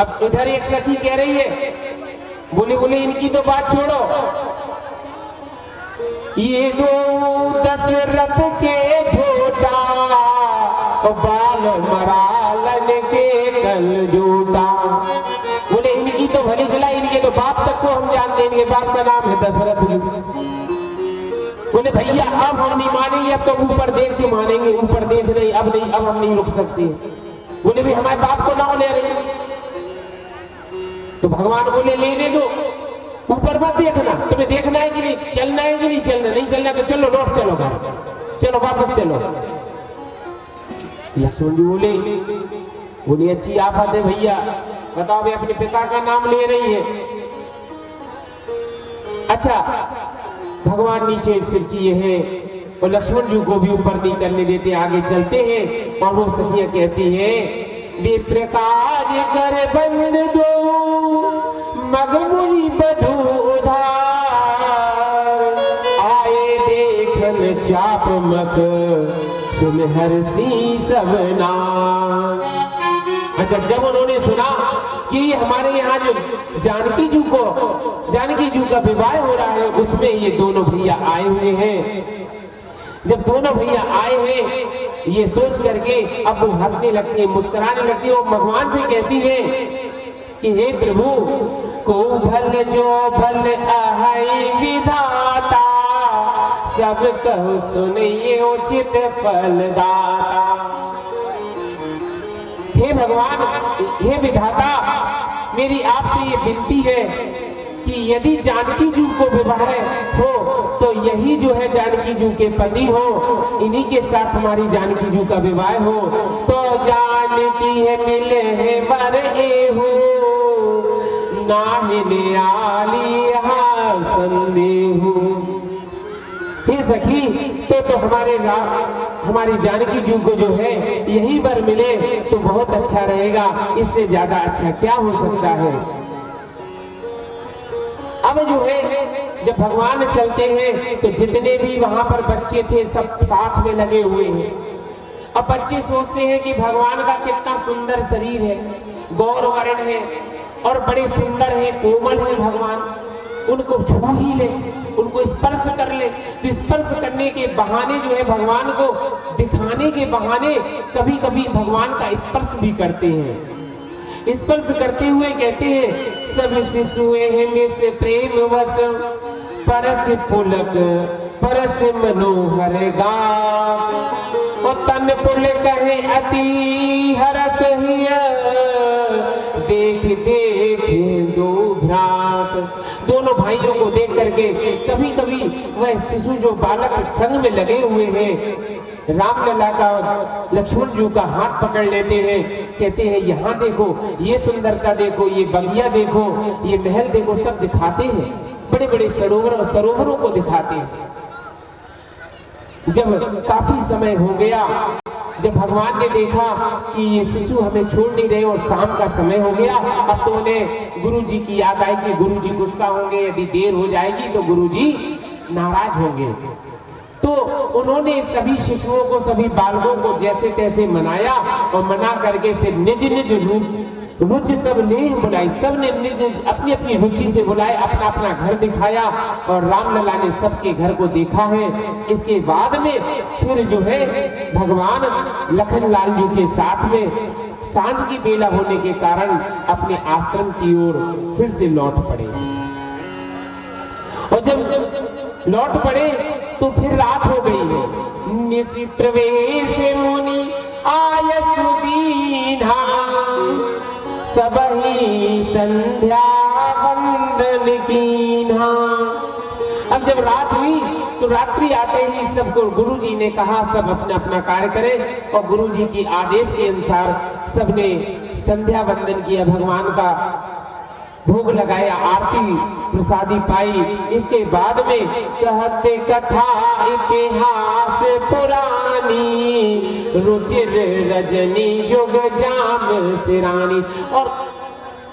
अब इधर एक सखी कह रही है, बोले इनकी तो बात छोड़ो, ये दो दशरथ के झोटा बाल मरालन के कल जोटा। बोले इनकी तो भली चला, इनके तो बाप तक को हम जानते हैं, इनके बाप का नाम है दशरथ जी। बोले भैया अब हम नहीं मानेंगे, अब तो ऊपर देख के मानेंगे, ऊपर देख नहीं, अब नहीं, अब हम नहीं रुक सकते। बोले भी हमारे बाप को नाम ले रहे। तो भगवान बोले लेने दो, ऊपर मत देखना, तुम्हें देखना है कि नहीं, चलना है कि नहीं चलना, नहीं चलना तो चलो लौट चलो घर, चलो वापस चलो। लक्ष्मण जी बोले अच्छी आफत है भैया, बताओ वे अपने पिता का नाम ले रही है। अच्छा भगवान नीचे सिर किए हैं और लक्ष्मण जी को भी ऊपर नहीं करने देते, आगे चलते हैं। और वो सखियां कहती हैं विप्र काज कर बंद दो मगमुनि बधु उधार, आए देखन चाप मख सुन हर्षी सब नाम। अच्छा जब उन्होंने सुना कि हमारे यहाँ जो जानकी जी का विवाह हो रहा है, उसमें ये दोनों भैया आए हुए हैं। जब दोनों भैया आए हैं ये सोच करके अब वो हंसने लगती है, मुस्कुराने लगती है और भगवान से कहती है कि हे प्रभु को भल जो भल आहै विधाता, सब कहो सुनिए उचित फलदाता। हे भगवान, हे विधाता, मेरी आपसे ये विनती है कि यदि जानकी जी को विवाह हो तो यही जो है जानकी जी के पति हो, इन्हीं के साथ हमारी जानकी जी का विवाह हो। तो जानकी है मिले है वर एहू, नाहिने आली यहाँ संदेहू। हे सखी तो हमारी जानकी जी को जो है यही वर मिले तो बहुत अच्छा रहेगा, इससे ज्यादा अच्छा क्या हो सकता है। अब जो है जब भगवान चलते हैं तो जितने भी वहां पर बच्चे थे सब साथ में लगे हुए हैं। अब बच्चे सोचते हैं कि भगवान का कितना सुंदर शरीर है, गौर वर्ण है और बड़े सुंदर है, कोमल है भगवान, उनको छू ही ले, उनको स्पर्श कर ले। तो स्पर्श करने के बहाने जो है भगवान को दिखाने के बहाने कभी कभी भगवान का स्पर्श भी करते हैं। स्पर्श करते हुए कहते हैं सब शिशुए में से प्रेम वश, परस पुलक परस मनोहर गात, और तन पुल कहे अति हरस हिय, देख देख दो भ्रात। दोनों भाइयों को देख करके कभी कभी वह शिशु जो बालक संग में लगे हुए हैं रामलला का लक्ष्मण जी का हाथ पकड़ लेते हैं, कहते हैं यहाँ देखो, ये सुंदरता देखो, ये बगिया देखो, ये महल देखो, सब दिखाते हैं, बड़े बड़े सरोवरों को दिखाते हैं। जब काफी समय हो गया, जब भगवान ने देखा कि ये शिशु हमें छोड़ नहीं रहे और शाम का समय हो गया, अब तो उन्हें गुरु जी की याद आई कि गुरु जी गुस्सा होंगे, यदि देर हो जाएगी तो गुरु जी नाराज होंगे। तो उन्होंने सभी शिशुओं को, सभी बालकों को जैसे तैसे मनाया और मना करके फिर निज निज रुचि सब ने बुलाई, सब ने निज अपनी अपनी रुचि से बुलाए, अपना अपना घर दिखाया और रामलला ने सबके घर को देखा है। इसके बाद में फिर जो है भगवान लखनलाल जी के साथ में सांझ की बेला होने के कारण अपने आश्रम की ओर फिर से लौट पड़े। और जब लौट पड़े तो फिर रात हो गई है। निशि प्रवेश मुनि आय सुदीना, सबही संध्या वंदन कीन्हा। अब जब रात हुई तो रात्रि आते ही सबको गुरु जी ने कहा सब अपना अपना कार्य करें, और गुरु जी की आदेश के अनुसार सबने संध्या वंदन किया, भगवान का भोग लगाया, आरती प्रसादी पाई। इसके बाद में कहते कथा इतिहास पुरानी, रुचिर रजनी जुग जाम सिरानी। और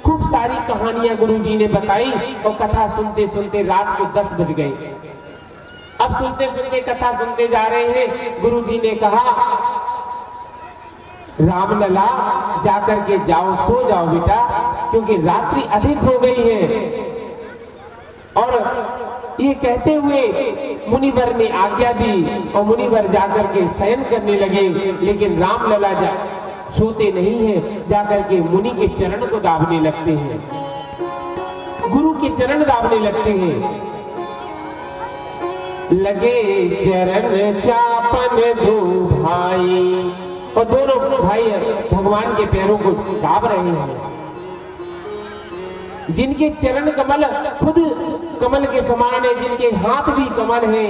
खूब सारी कहानियां गुरु जी ने बताई और कथा सुनते सुनते रात को 10 बज गए। अब सुनते सुनते कथा सुनते जा रहे हैं, गुरु जी ने कहा रामलला जाकर के जाओ, सो जाओ बेटा, क्योंकि रात्रि अधिक हो गई है। और ये कहते हुए मुनिवर ने आज्ञा दी और मुनिवर जाकर के शयन करने लगे, लेकिन रामलला सोते नहीं है, जाकर के मुनि के चरण को दाबने लगते हैं, गुरु के चरण दाबने लगते हैं। लगे चरण चापन दो भाई, और दोनों भाई भगवान के पैरों को दाब रहे हैं, जिनके चरण कमल खुद कमल के समान है, जिनके हाथ भी कमल है,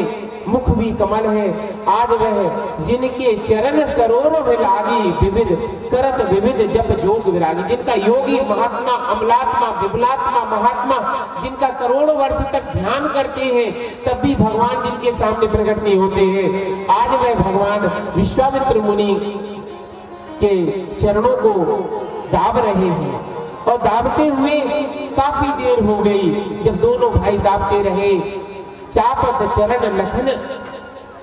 मुख भी कमल है। आज वह जिनके चरण सरोवर में लागी, विविध करत विविध जप जोग विरागी, जिनका योगी महात्मा अमलात्मा विपुलात्मा महात्मा जिनका करोड़ों वर्ष तक ध्यान करते हैं, तब भी भगवान जिनके सामने प्रकट नहीं होते हैं, आज वह भगवान विश्वामित्र मुनि के चरणों को दाब रहे हैं। और दाबते हुए काफी देर हो गई। जब दोनों भाई दाबते रहे, चापत चरण लखन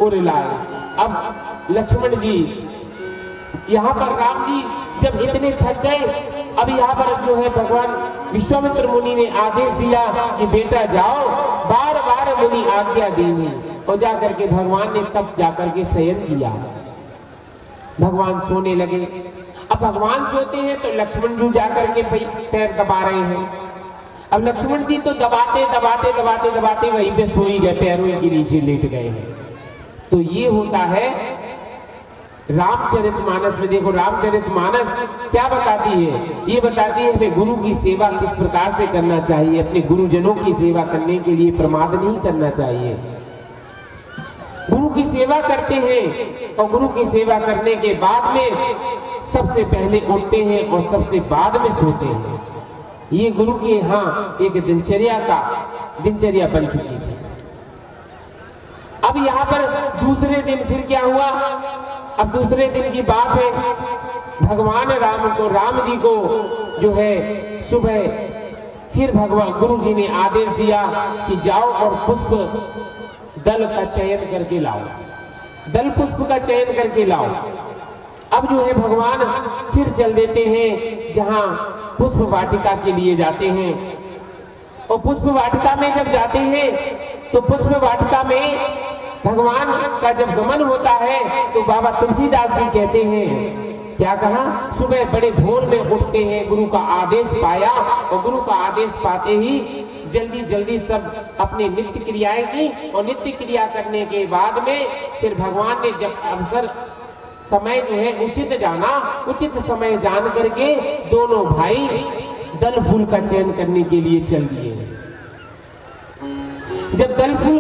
उर लाए। अब लक्ष्मण जी, यहाँ पर राम जी जब इतने थक गए, अब यहाँ पर जो है भगवान विश्वामित्र मुनि ने आदेश दिया कि बेटा जाओ, बार बार मुनि आज्ञा देंगे, और जाकर के भगवान ने तब जाकर के शयन किया। भगवान सोने लगे। अब भगवान सोते हैं तो लक्ष्मण जी जाकर के पैर दबा रहे हैं। अब लक्ष्मण जी तो दबाते दबाते दबाते दबाते वहीं पे सो ही गए, पैरों के नीचे लेट गए हैं। तो ये होता है रामचरितमानस में। देखो रामचरितमानस क्या बताती है, ये बताती है अपने गुरु की सेवा किस प्रकार से करना चाहिए, अपने गुरुजनों की सेवा करने के लिए प्रमाद नहीं करना चाहिए। गुरु की सेवा करते हैं और गुरु की सेवा करने के बाद में सबसे पहले उठते हैं और सबसे बाद में सोते हैं। ये गुरु की यहाँ एक दिनचर्या बन चुकी थी। अब यहाँ पर दूसरे दिन फिर क्या हुआ, अब दूसरे दिन की बात है, भगवान राम जी को जो है सुबह फिर भगवान गुरु जी ने आदेश दिया कि जाओ और पुष्प दल का चयन करके लाओ, दल पुष्प का चयन करके लाओ। अब जो है भगवान फिर चल देते हैं जहां पुष्प वाटिका के लिए जाते हैं। और पुष्प वाटिका में जब जाते हैं तो पुष्प वाटिका में भगवान का जब गमन होता है तो बाबा तुलसीदास जी कहते हैं, क्या कहा, सुबह बड़े भोर में उठते हैं, गुरु का आदेश पाया और गुरु का आदेश पाते ही जल्दी जल्दी सब अपनी नित्य क्रियाएं की, और नित्य क्रिया करने के बाद में फिर भगवान ने जब अवसर समय जो है उचित जाना, उचित समय जान करके दोनों भाई दल फूल का चयन करने के लिए चल दिए। जब दल फूल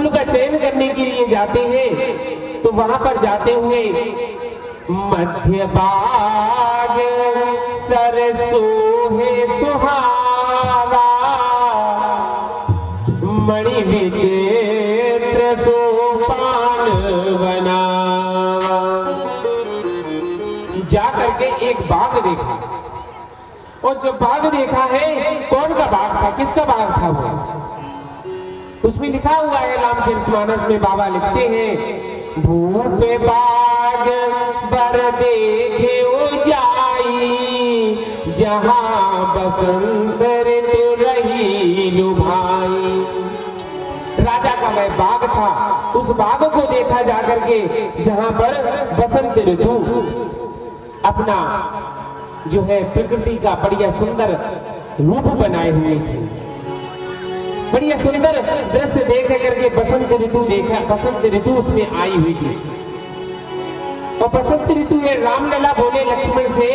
का चयन करने के लिए जाते हैं तो वहां पर जाते हुए मध्य बाग सरसों है सुहावा, मणि विचित्र सोपान बनावा। जा करके एक बाग देखा, और जो बाग देखा है कौन का बाग था, किसका बाग था वो, उसमें लिखा हुआ है रामचरितमानस में बाबा लिखते हैं, भूप बाग बर देखे ओ जाई, जहां बसंत ऋतु रही लुभाई। राजा का वह बाग था, उस बाग को देखा जाकर के जहां पर बसंत ऋतु अपना जो है प्रकृति का बढ़िया सुंदर रूप बनाए हुए थे। बढ़िया सुंदर दृश्य देख करके बसंत ऋतु देखा, बसंत ऋतु उसमें आई हुई थी। और बसंत ऋतु ये रामलला बोले लक्ष्मण से,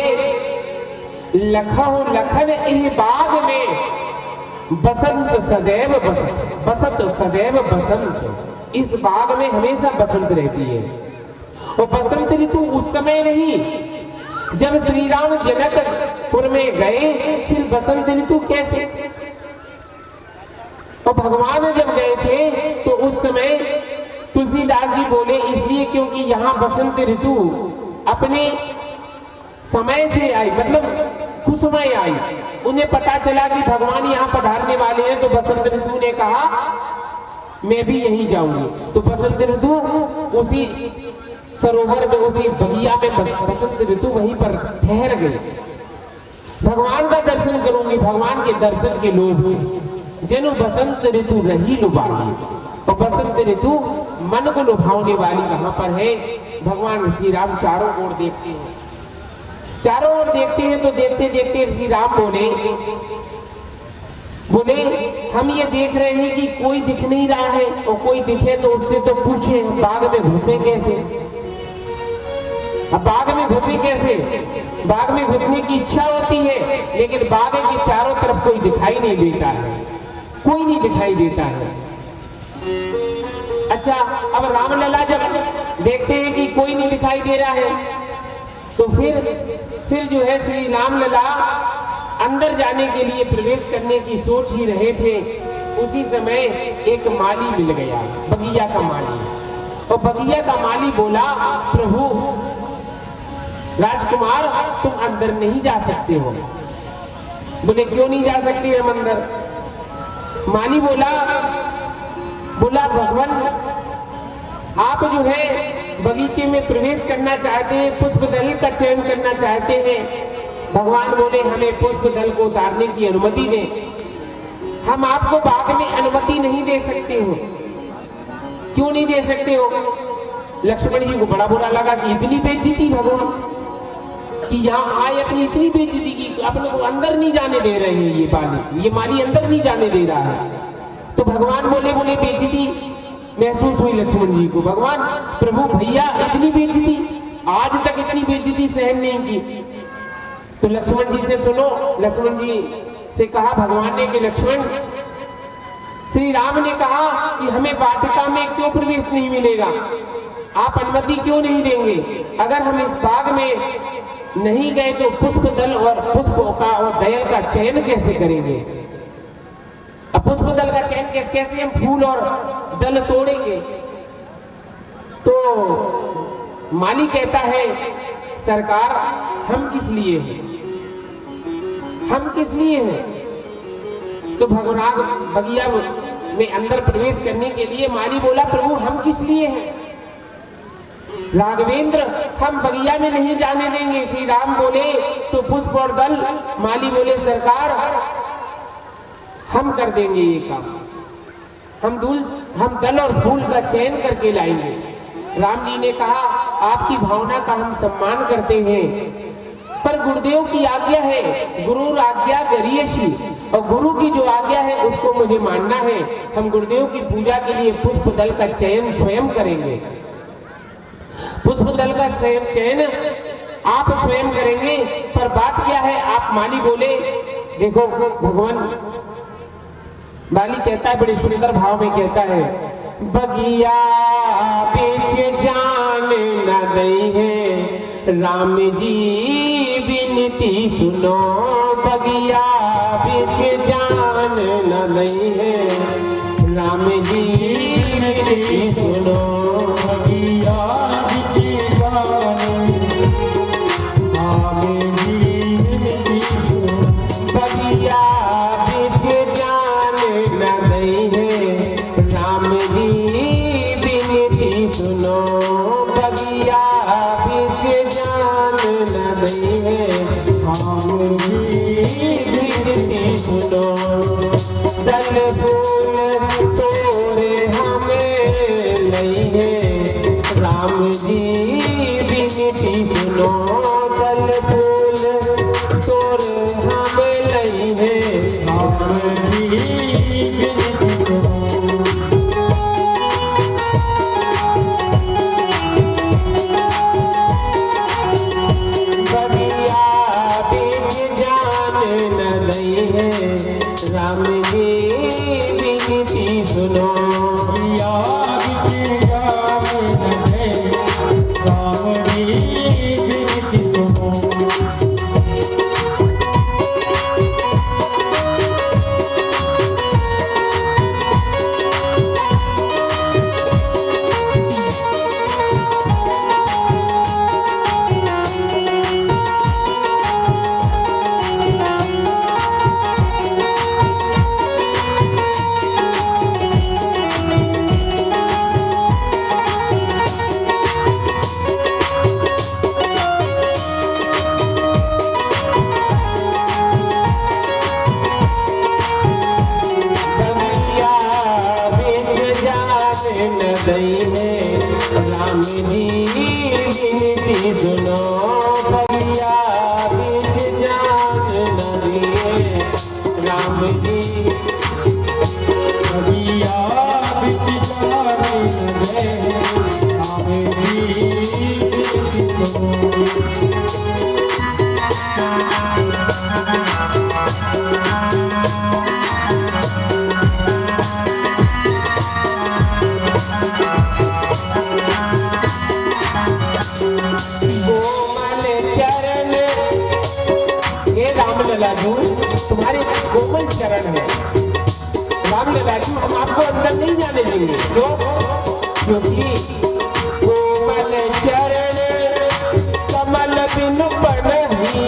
लखो लखन इह बाग में बसंत सदैव बसंत, बसंत सदैव बसंत, इस बाग में हमेशा बसंत रहती है। और बसंत ऋतु उस समय नहीं जब श्री राम जनकपुर में गए, फिर बसंत ऋतु कैसे, और भगवान जब गए थे तो उस समय तुलसीदास जी बोले इसलिए क्योंकि यहाँ बसंत ऋतु अपने समय से आई, मतलब कुसमय आई। उन्हें पता चला कि भगवान यहाँ पधारने वाले हैं, तो बसंत ऋतु ने कहा मैं भी यहीं जाऊंगी। तो बसंत ऋतु उसी सरोवर में, उसी बगिया में बसंत ऋतु वहीं पर ठहर गई। भगवान का दर्शन करूंगी, भगवान के दर्शन के लोभ से। जनु बसंत ऋतु रही लुभानी, और बसंत ऋतु मन को लुभाने वाली कहां पर है? भगवान श्री राम चारों ओर देखते हैं, चारों ओर देखते हैं, तो देखते देखते श्री राम बोले हम ये देख रहे हैं कि कोई दिख नहीं रहा है, और कोई दिखे तो उससे तो पूछे बाग में घुसे कैसे। अब बाग में घुसे कैसे? बाग में घुसने की इच्छा होती है, लेकिन बाग के चारों तरफ कोई दिखाई नहीं देता है, कोई नहीं दिखाई देता है। अच्छा, अब रामलला जब देखते हैं कि कोई नहीं दिखाई दे रहा है, तो फिर जो है श्री रामलला अंदर जाने के लिए प्रवेश करने की सोच ही रहे थे। उसी समय एक माली मिल गया, बगिया का माली। और बगिया का माली बोला, प्रभु राजकुमार तुम अंदर नहीं जा सकते हो। बोले क्यों नहीं जा सकते हम अंदर? माली बोला भगवान आप जो है बगीचे में प्रवेश करना चाहते हैं, पुष्प दल का चयन करना चाहते हैं। भगवान बोले हमें पुष्प दल को उतारने की अनुमति दें, हम आपको बाग में अनुमति नहीं दे सकते हो। क्यों नहीं दे सकते हो? लक्ष्मण जी को बड़ा बुरा लगा कि इतनी बेइज्जती भगवान, कि यहाँ आए अपनी इतनी बेइज्जती की, अपने को अंदर नहीं जाने दे रहे हैं। ये माली अंदर नहीं जाने दे रहा है। तो भगवान बोले बेइज्जती महसूस हुई लक्ष्मण जी को। भगवान प्रभु भैया इतनी बेइज्जती, आज तक इतनी बेइज्जती सहन नहीं की। तो लक्ष्मण जी से सुनो, लक्ष्मण जी से कहा भगवान ने कि लक्ष्मण, श्री राम ने कहा कि हमें वाटिका में क्यों प्रवेश नहीं मिलेगा, आप अनुमति क्यों नहीं देंगे? अगर हम इस बाग में नहीं गए तो पुष्प दल और पुष्प का और दयल का चयन कैसे करेंगे? अब पुष्प दल का चयन कैसे हम फूल और दल तोड़ेंगे? तो माली कहता है सरकार हम किस लिए हैं, हम किस लिए हैं? तो भगवान बगिया में अंदर प्रवेश करने के लिए माली बोला प्रभु हम किस लिए हैं? राघवेंद्र हम बगिया में नहीं जाने देंगे। श्री राम बोले तो पुष्प और दल, माली बोले सरकार हम कर देंगे ये काम, हम दल और फूल का चयन करके लाएंगे। राम जी ने कहा आपकी भावना का हम सम्मान करते हैं, पर गुरुदेव की आज्ञा है, गुरु आज्ञा करियेशी, और गुरु की जो आज्ञा है उसको मुझे मानना है। हम गुरुदेव की पूजा के लिए पुष्प दल का चयन स्वयं करेंगे, पुष्प दल का चयन आप स्वयं करेंगे। पर बात क्या है? आप माली बोले देखो भगवान, माली कहता है बड़े सुंदर भाव में कहता है, बगिया बीच जान न दई है राम जी विनती सुनो, बगिया बीच जान न दई है राम जी विनती सुनो, बगिया बीच जान राम जी विनती सुनो, बगिया बीच जान न दई है राम जी विनती सुनो, बगिया बीच जान न दई है राम जी विनती सुनो, दल फूल तोड़े हमें लई है राम जी विनती सुनो, दल फूल तोड़े हमें लई है राम जी विनती सुनो। राम जी विनती सुनो, या बीच जान न दई राम जी विनती सुनो। नदिए राम जी बगिया बिच जाने न दे राम जी लाजू तुम्हारे कोमल चरण है राम लाजू, हम आपको अंदर नहीं जाने देंगे। क्यों? क्योंकि कोमल चरण कमल बिनु बनहि,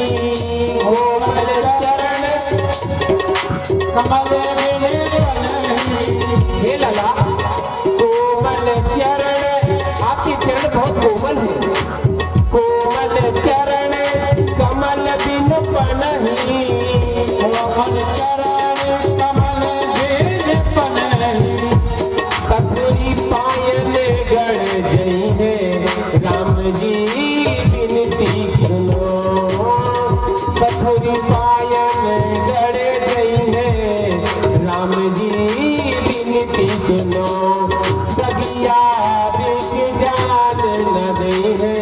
कोमल चरण कमल बिनु बनहि। हे लाला, कोमल चरण, आपके चरण बहुत कोमल है। कोमल चरण कमल बिनु बनहि, कोमल चरण कमल बिनु बनहि। कथुरी पायल गढ़ जई है राम जी बिनती सुनो, कथुरी पायल गढ़ जई है राम जी बिनती सुनो, बगिया बिच जान न दे है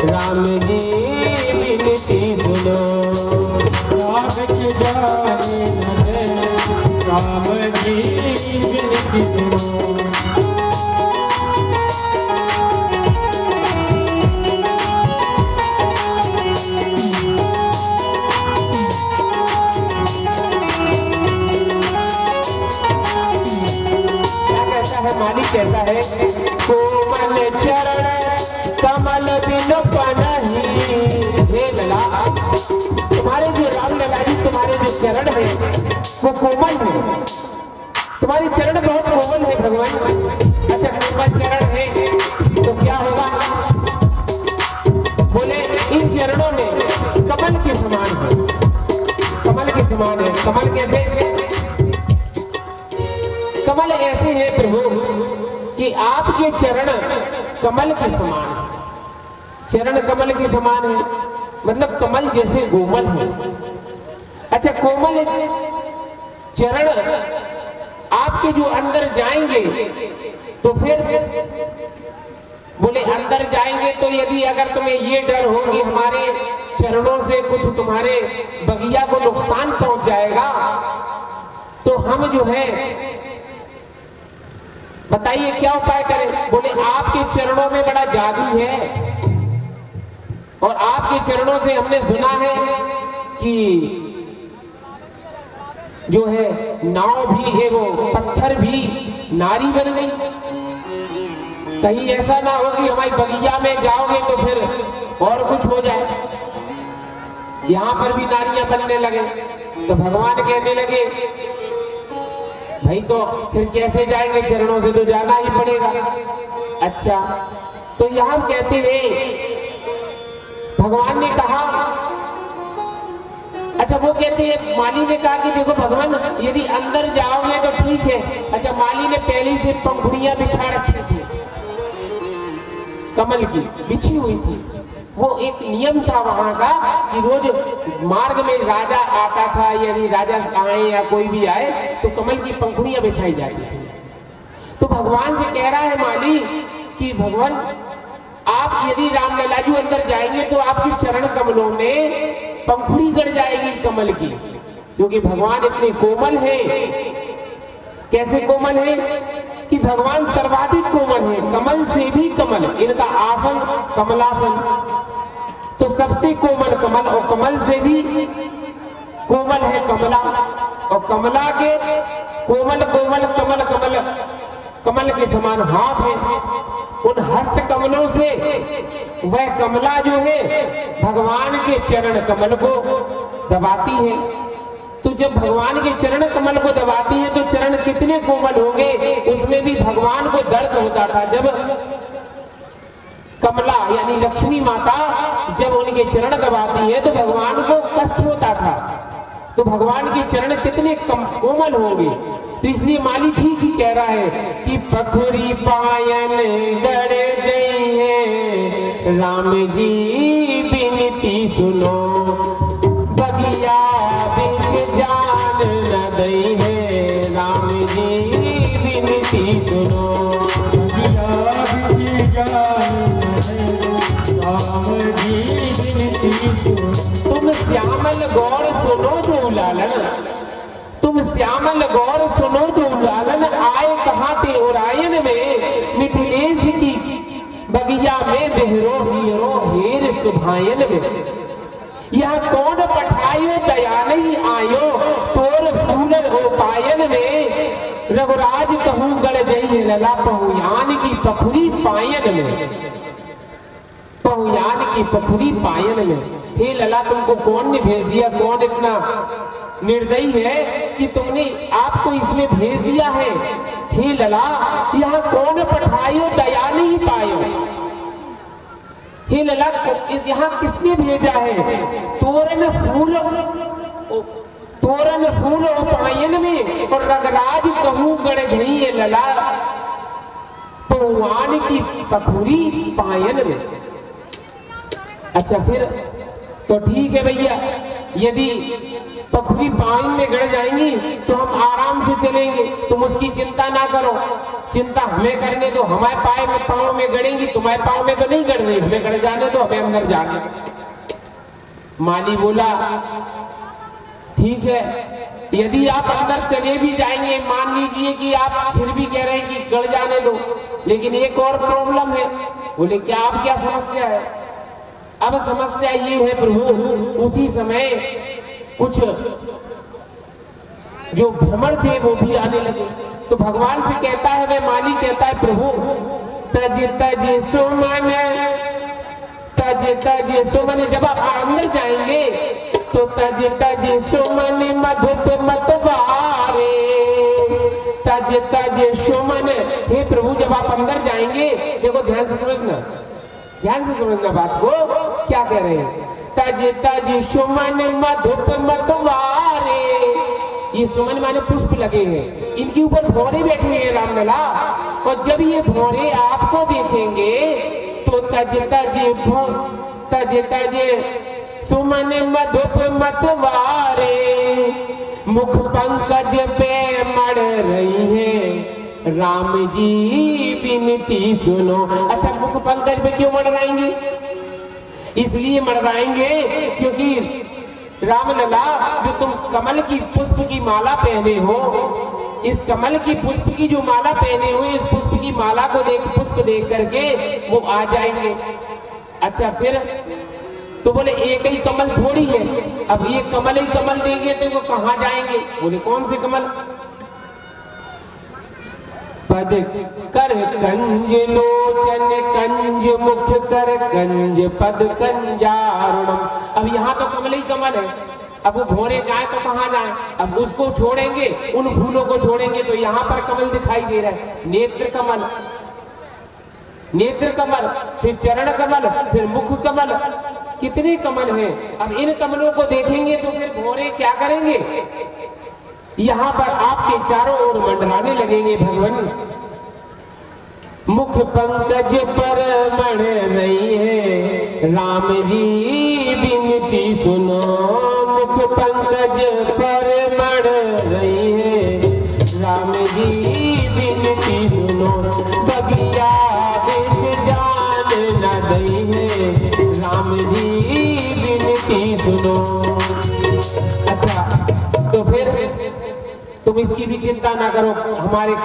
राम जी बिनती सुनो, बिच जाने न दे राम जी बिनती सुनो। मालिक कहता है कोमल चरण कमल बिनु बनहि। हे लला, तुम्हारे जो राम लला जी, तुम्हारे जो चरण है वो कोमल है, तुम्हारे चरण बहुत कोमल है भगवान। अच्छा, कोमल चरण है तो क्या होगा? बोले इन चरणों में कमल के समान है, कमल के समान है। कमल कैसे? कमल ऐसे है प्रभु कि आपके चरण कमल के समान है। चरण कमल के समान है मतलब कमल जैसे कोमल है। अच्छा, कोमल चरण आपके जो अंदर जाएंगे तो फिर बोले अंदर जाएंगे तो यदि अगर तुम्हें ये डर हो कि हमारे चरणों से कुछ तुम्हारे बगिया को नुकसान पहुंच जाएगा, तो हम जो है बताइए क्या उपाय करें? बोले आपके चरणों में बड़ा जादू है और आपके चरणों से हमने सुना है कि जो है नाव भी है, वो पत्थर भी नारी बन गई। कहीं ऐसा ना हो कि हमारी बगिया में जाओगे तो फिर और कुछ हो जाए, यहां पर भी नारियां बनने लगे। तो भगवान कहने लगे भाई तो फिर कैसे जाएंगे? चरणों से तो जाना ही पड़ेगा। अच्छा, तो यहां कहते हैं भगवान ने कहा, अच्छा वो कहते हैं माली ने कहा कि देखो भगवान यदि अंदर जाओगे तो ठीक है। अच्छा, माली ने पहले से पंखुड़ियां बिछा रखी थी, कमल की बिछी हुई थी। वो एक नियम था वहां का कि रोज मार्ग में राजा आता था, यदि राजा आए या कोई भी आए तो कमल की पंखुड़ियां बिछाई जाती थी। तो भगवान से कह रहा है माली कि भगवान आप यदि राम ललाजू अंदर जाएंगे तो आपके चरण कमलों में पंखुड़ी गड़ जाएगी कमल की, क्योंकि भगवान इतने कोमल है। कैसे कोमल है कि भगवान सर्वाधिक कोमल है, कमल से भी कमल। इनका आसन कमलासन, तो सबसे कोमल कमल, और कमल से भी कोमल है कमला, और कमला के कोमल कोमल कमल कमल कमल के समान हाथ है। उन हस्त कमलों से वह कमला जो है भगवान के चरण कमल को दबाती है। तो जब भगवान के चरण कमल को दबाती है तो चरण कितने कोमल होंगे, उसमें भी भगवान को दर्द होता था। जब कमला यानी लक्ष्मी माता जब उनके चरण दबाती है तो भगवान को कष्ट होता था। तो भगवान के चरण कितने कोमल होंगे। तो इसलिए माली ठीक ही कह रहा है कि पखुरी पायन गड़ जई है राम जी बिनती सुनो, बगिया बिच जान न दई है, राम जी विनती सुनो। बगिया बिच जान न दई, राम जी विनती सुनो। तुम श्यामल गौर सुनो दूलालन, तुम श्यामल गौर सुनो दूलालन, आए कहाँ ते उरायन में, मिथिलेश की बगिया में बेहरो हीरो हेर सुभायन में। यह कौन पठायो दया नहीं आयो, तोर फूलन हो पायन में। रघुराज कहूँ गड़ जई लला पहुयान की पखुरी पायन में, पहुयान की पखुरी पायन में। हे लला तुमको कौन ने भेज दिया, कौन इतना निर्दयी है कि तुमने आपको इसमें भेज दिया है। हे लला यहाँ कौन पठायो दया नहीं पायो, हे लला इस यहाँ किसने भेजा है। तोरण फूल पायन में, और रगराज कहूँ गड़ झई लला पहुआन की पखुरी पायन में। अच्छा फिर तो ठीक है भैया, यदि पखुरी पानी में गड़ जाएंगी तो हम आराम से चलेंगे, तुम उसकी चिंता ना करो। चिंता हमें करने दो, हमारे पाँव में गड़ेंगी, तुम्हारे पाँव में तो नहीं गड़ रही, हमें गड़ जाने दो, हमें अंदर जाने दो। माली बोला ठीक है, यदि आप अंदर चले भी जाएंगे, मान लीजिए कि आप फिर भी कह रहे हैं कि गड़ जाने दो, लेकिन एक और प्रॉब्लम है। बोले क्या, आप क्या समस्या है। अब समस्या ये है प्रभु, उसी समय कुछ जो भ्रमण थे वो भी आने लगे। तो भगवान से कहता है, वे माली कहता है प्रभु तज तज सुमन, तज तज सुमन, जब आप अंदर जाएंगे तो तज तज सुमन मधुत मतवारे, तज तज सुमन। हे प्रभु जब आप अंदर जाएंगे, देखो ध्यान से समझना, ध्यान से समझना बात को, क्या कह रहे हैं। तज तज सुमन मधुप मतवारे, ये सुमन माने पुष्प लगे हैं, इनके ऊपर भौरे बैठे हैं रामलला, और जब ये भौरे आपको देखेंगे तो तज तज सुमन मधुप मतवारे, मुख पंकज पे मड़ रही है, राम जी विनती सुनो। अच्छा मुख पंकज पे क्यों मड़राएंगे, इसलिए मड़राएंगे क्योंकि रामलला जो तुम कमल की पुष्प की माला पहने हो, इस कमल की पुष्प की जो माला पहने हुए, इस पुष्प की माला को पुष्प देख करके वो आ जाएंगे। अच्छा फिर तो बोले एक ही कमल थोड़ी है, अब ये कमल ही कमल देंगे तो वो कहाँ जाएंगे। बोले कौन से कमल। पद कर कंज लोचन कंज मुख कर कंज पद कंजारुणम। अब यहाँ तो कमल ही कमल है, अब वो भोरे जाए तो कहाँ जाए, अब उसको छोड़ेंगे, उन फूलों को छोड़ेंगे तो यहाँ पर कमल दिखाई दे रहा है। नेत्र कमल, नेत्र कमल, फिर चरण कमल, फिर मुख कमल, कितने कमल हैं। अब इन कमलों को देखेंगे तो फिर भोरे क्या करेंगे, यहाँ पर आपके चारों ओर मंडराने लगेंगे भगवान। मुख पंकज पर मड़ रही है, राम जी विनती सुनो। मुख पंकज पर मड़ रही है, राम जी विनती सुनो। बगिया बिच जान न दई है, राम जी विनती सुनो। अच्छा तो फिर तुम इसकी भी चिंता ना करो, हमारे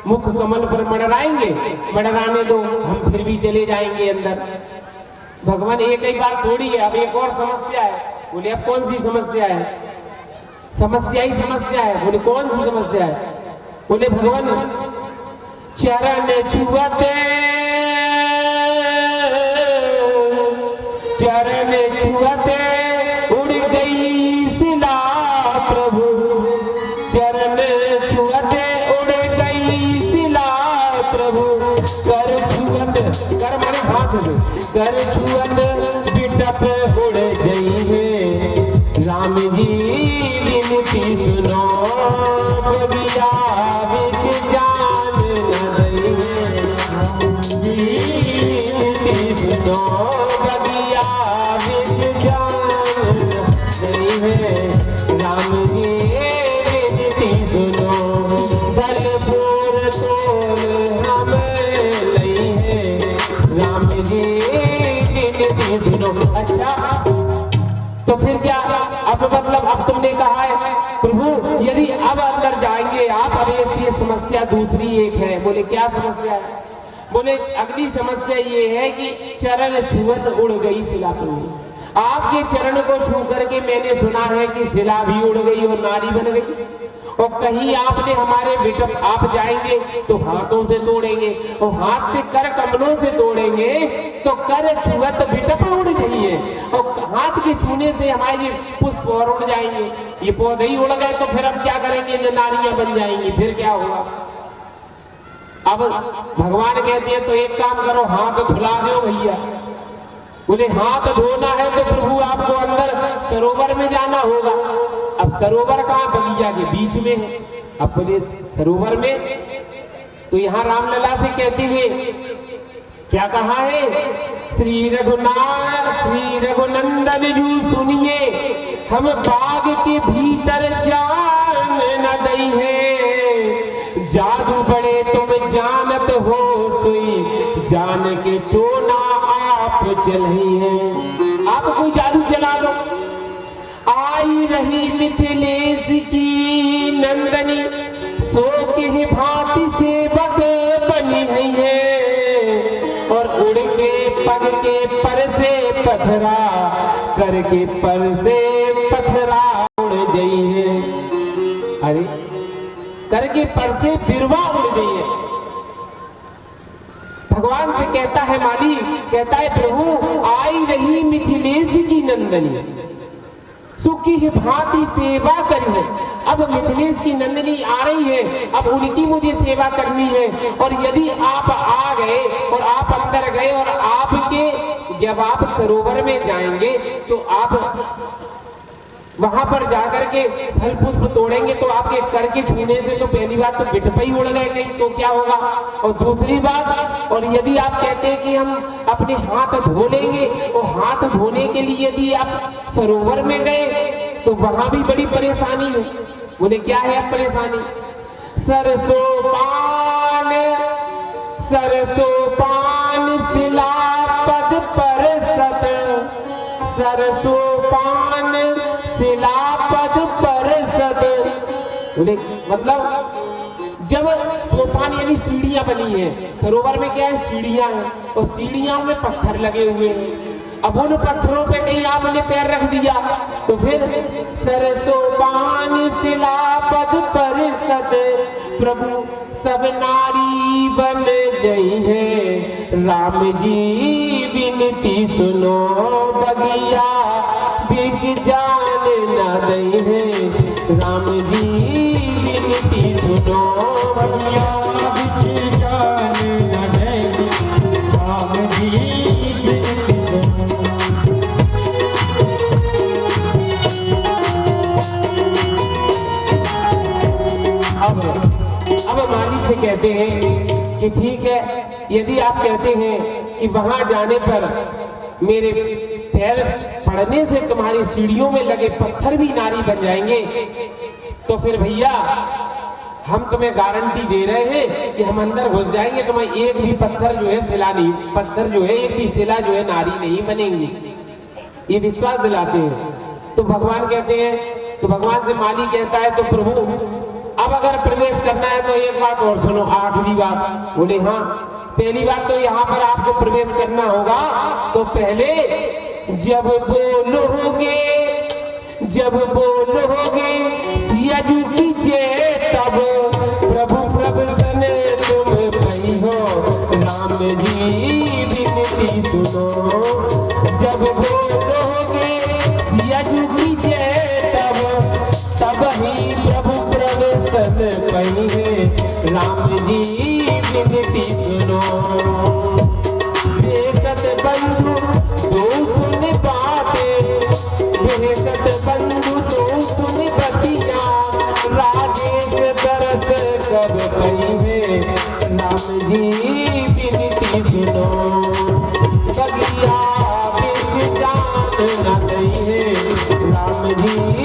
मुख कमल पर मड़राएंगे, मड़राने दो, हम फिर भी चले जाएंगे अंदर। भगवान एक ही बार थोड़ी है, अब एक और समस्या है। बोले अब कौन सी समस्या है। समस्या ही समस्या है। बोले कौन सी समस्या है। बोले भगवान चरण छुअते, चरण छुअते उड़ गई शिला प्रभु, चरण छुअते उड़ गई शिला प्रभु। कर छुअत, कर माने हाथ में, कर छुअत बिटप उड़ गई है, राम जी विनती सुनो। बगिया बिच जान न दई है, राम जी विनती सुनो। बगिया बिच जान न दई है राम जी विनती सुनो दलपुर तोल हम लई है राम जी विनती सुनो। अच्छा तो फिर क्या, अब मतलब अब तुमने कहा है प्रभु यदि अब अंदर जाएंगे आप, अब ये समस्या दूसरी एक है। बोले क्या समस्या है? बोले अगली समस्या ये है कि चरण छुअत उड़ गई शिला पूरी। आपके चरण को छू करके मैंने सुना है कि शिला भी उड़ गई और नारी बन गई। और कहीं आपने हमारे विटप, आप जाएंगे तो हाथों से तोड़ेंगे और हाथ से कर कमलों से तोड़ेंगे तो कर छुअत विटप उड़ जाइए और हाथ के छूने से हमारे ये पुष्प और उड़ जाएंगे। ये पौधे ही उड़ गए तो फिर हम क्या करेंगे? नारियां बन जाएंगी, फिर क्या होगा? अब भगवान कहते हैं तो एक काम करो, हाथ धुला दो भैया। बोले हाथ धोना है तो प्रभु आपको अंदर सरोवर में जाना होगा। अब सरोवर कहाँ? बगिया के बीच में है। अब बोले सरोवर में, तो यहाँ रामलला से कहते हुए क्या कहा है? श्री रघुनंदन जू सुनिए हम बाग के भीतर जान न दई है जादू बड़े तुम जानत हो सोई जान के टोना आप चलही हैं। आप कोई जादू चला दो। आई रही मिथिलेश की नंदनी सो के भांति सेवक बनी है और उड़ के पग के पर से पथरा करके पर से पथरा उड़ गई है। अरे करके पर से बिरवा उड़ गई है। भगवान से कहता है माली, कहता है प्रभु आई रही मिथिलेश की नंदनी सुखी भांति सेवा करी है। अब मिथिलेश की नंदनी आ रही है, अब उनकी मुझे सेवा करनी है। और यदि आप आ गए और आप अंदर गए और आपके जब आप सरोवर में जाएंगे तो आप वहां पर जाकर के फल पुष्प तोड़ेंगे तो आपके कर के छूने से तो पहली बात तो बिटप ही उड़ गए कहीं, तो क्या होगा? और दूसरी बात, और यदि आप कहते हैं कि हम अपने हाथ धो लेंगे और हाथ धोने के लिए यदि आप सरोवर में गए तो वहां भी बड़ी परेशानी है। बोले क्या है अब परेशानी? सरसों पान शिला पद पर सत सरसों पान शिला पद पर सत। बोले मतलब जब सोपान यानी सीढ़ियां बनी है, सरोवर में क्या है? सीढ़ियां हैं और सीढ़ियों में पत्थर लगे हुए हैं। अब उन पत्थरों पे कहीं आपने पैर रख दिया तो फिर सरसों पान शिला पद पर सत प्रभु सब नारी बन गई है राम जी विनती सुनो बगिया बीच जान न दई है राम जी विनती सुनो बगिया बीच जान न दई राम जी विनती सुनो। अब माली से कहते हैं कि ठीक है, यदि आप कहते हैं कि वहां जाने पर मेरे पैर पड़ने से तुम्हारी सीढ़ियों में लगे पत्थर भी नारी बन जाएंगे तो फिर भैया हम तुम्हें गारंटी दे रहे हैं कि हम अंदर घुस जाएंगे, तुम्हें एक भी पत्थर जो है शिला नहीं, पत्थर जो है एक भी शिला जो है नारी नहीं बनेंगी। ये विश्वास दिलाते हैं। तो भगवान कहते हैं, तो भगवान से माली कहता है तो प्रभु अब अगर प्रवेश करना है तो एक बात और सुनो, आखिरी बात। बोले हाँ, पहली बात तो यहाँ पर आपको प्रवेश करना होगा तो पहले जब बोलोगे सियाजू की जय तब प्रभु प्रभसन तुम भई हो राम जी विनती सुनो। जब बोलोगे सियाजू की जय तब ही प्रभु प्रभसन भई है राम जी विनती सुनो। बेकत बंधु दो सुन बातें बेकत बंधु दो सुन बतिया राजेश दरस कब भई है राम जी विनती सुनो। बगिया बीच जान न दई है राम जी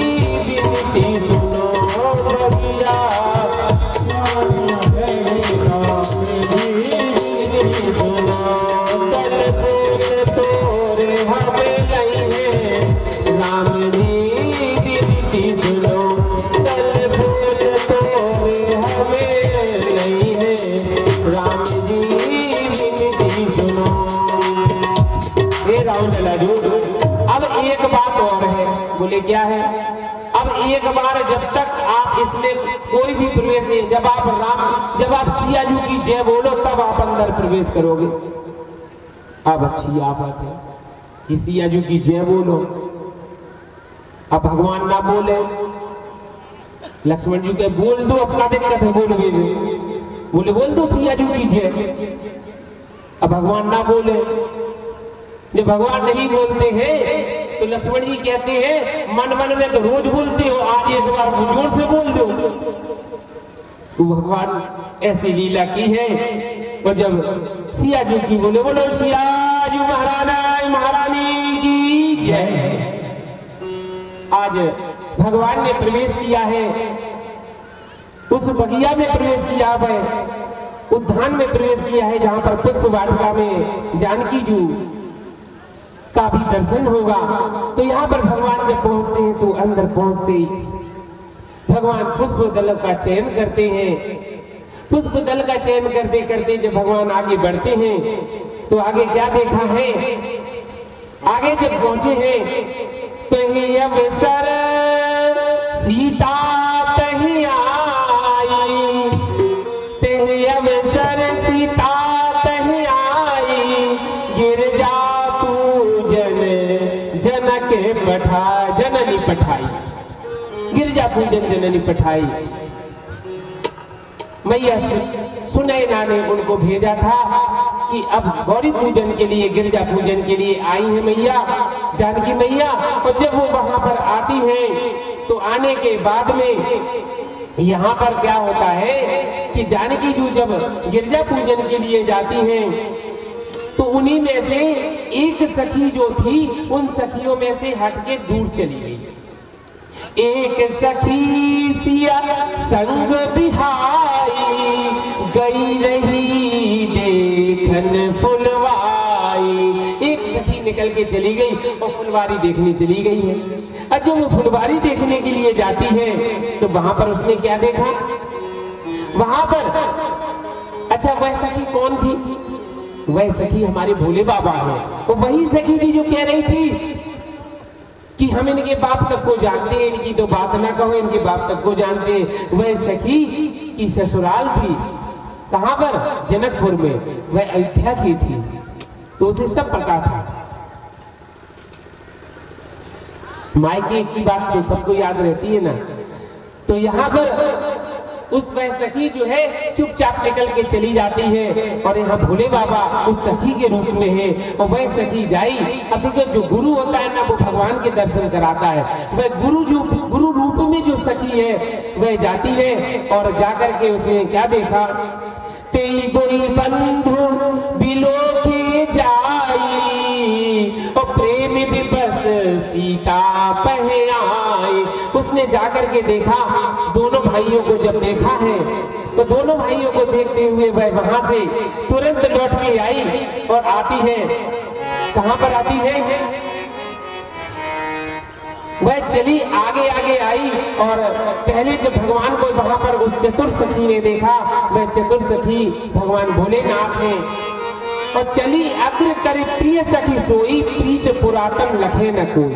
क्या है, अब एक बार जब तक आप इसमें कोई भी प्रवेश नहीं, जब आप सिया जू की जय बोलो तब आप अंदर प्रवेश करोगे। अब अच्छी आफत है कि सिया जू की जय बोलो, अब भगवान ना बोले, लक्ष्मण जी के बोल दो, अब क्या दिक्कत है, बोल दो सिया जू की जय। अब भगवान ना बोले, जब भगवान नहीं बोलते हैं तो लक्ष्मण जी कहते हैं मन मन में तो रोज बोलते हो, आज एक बार जोर से बोल दो। तो भगवान ऐसी लीला की है। और जब सिया जी की बोले, बोलो सिया जी महारानी की जय। आज भगवान ने प्रवेश किया है, उस बगिया में प्रवेश किया है, उद्यान में प्रवेश किया है, जहां पर पुष्प वाटिका में जानकी जी का भी दर्शन होगा। तो यहाँ पर भगवान जब पहुंचते हैं तो अंदर पहुंचते ही भगवान पुष्प दल का चयन करते हैं। पुष्प दल का चयन करते करते जब भगवान आगे बढ़ते हैं तो आगे क्या देखा है, आगे जब पहुंचे हैं तो ये अवसर सीता तही आई, तेरे अवसर सीता तही आई, गिरजा जननी पठाई, गिरजा पूजन जननी पठाई। मैया सुनैना ने उनको भेजा था कि अब गौरी पूजन के लिए, गिरजा पूजन के लिए आई है मैया, जानकी मैया। और जब वो वहां पर आती हैं तो आने के बाद में यहाँ पर क्या होता है कि जानकी जी जब गिरजा पूजन के लिए जाती हैं तो उन्हीं में से एक सखी जो थी उन सखियों में से हटके दूर चली गई। एक सखी सिया संग बिहाई, गई रही देखन फुलवाई। एक सखी निकल के चली गई और फुलवारी देखने चली गई है। और जब वो फुलवारी देखने के लिए जाती है तो वहां पर उसने क्या देखा, वहां पर अच्छा वह सखी कौन थी, वह सखी हमारे भोले बाबा है। और वही सखी थी जो कह रही थी कि हम इनके बाप तक को जानते हैं, इनकी तो बात ना कहो, इनके बाप तक को जानते हैं। वह सखी की ससुराल थी कहां पर, जनकपुर में, वह अयोध्या की थी। तो उसे सब पता था। मायके की बात तो सबको याद रहती है ना। तो यहाँ पर उस वह सखी जो है चुपचाप निकल के चली जाती है और यहाँ भोले बाबा उस सखी के रूप में है। और वह सखी जाई, अब देखो जो गुरु होता है ना वो भगवान के दर्शन कराता है। वह गुरु रूप में जो सखी है वह जाती है और जाकर के उसने क्या देखा, तेई दोई बंधु बिलो के जाई, और प्रेम विपस सीता पह आई। उसने जाकर के देखा, दोनों भाइयों को जब देखा है तो दोनों भाइयों को देखते हुए वह वहां से तुरंत लौट के आई और आती है, कहां पर आती है, वह चली आगे आगे आई। और पहले जब भगवान को वहां पर उस चतुर सखी ने देखा, वह चतुर सखी भगवान भोलेनाथ है। और चली अग्र करे प्रिय सखी सोई, प्रीत पुरातन लखे न कोई।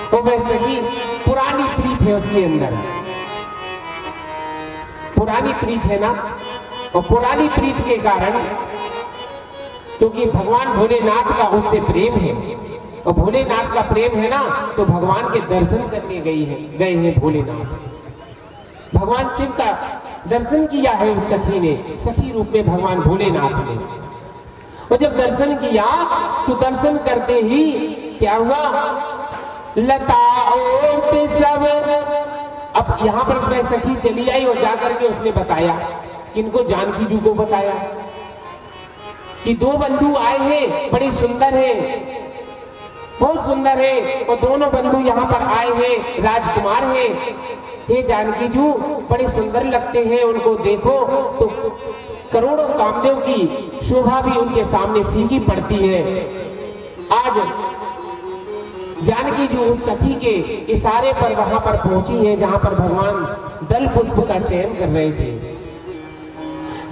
और वह सखी पुरानी प्रीत है उसके अंदर, पुरानी प्रीत है ना। और पुरानी प्रीत के कारण, क्योंकि भगवान भोलेनाथ का उससे प्रेम है और भोलेनाथ का प्रेम है ना, तो भगवान के दर्शन करने गए हैं भोलेनाथ। भगवान शिव का दर्शन किया है उस सखी ने, सखी रूप में भगवान भोलेनाथ ने। और जब दर्शन किया तो दर्शन करते ही क्या हुआ, लता ओट सब। अब यहाँ पर उसमें सखी चली आई और जाकर के उसने बताया, किनको, जानकी जी को बताया कि दो बंधु आए हैं, बड़े सुंदर हैं, बहुत सुंदर है, और दोनों बंधु यहाँ पर आए हैं, राजकुमार हैं। हे जानकी जी बड़े सुंदर लगते हैं, उनको देखो तो करोड़ों कामदेव की शोभा भी उनके सामने फीकी पड़ती है। आज जानकी जी उस सखी के इशारे पर वहां पर पहुंची है जहां पर भगवान दल पुष्प का चयन कर रहे थे।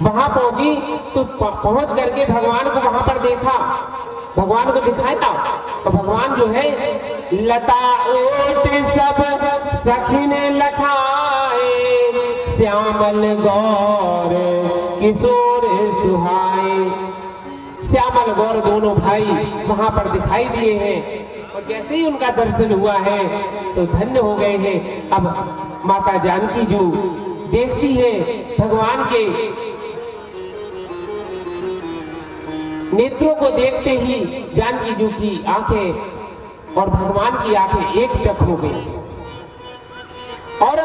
वहां पहुंची तो पहुंच करके भगवान को वहां पर देखा, भगवान को दिखाया। और भगवान जो है लता ओट सब सखिन लखाए, श्यामल गौर किशोर सुहाए। श्यामल गौर दोनों भाई वहां पर दिखाई दिए हैं और जैसे ही उनका दर्शन हुआ है तो धन्य हो गए हैं। अब माता जानकी जो देखती है भगवान के नेत्रों को देखते ही जानकी जी की आंखें और भगवान की आंखें एक टक हो गई और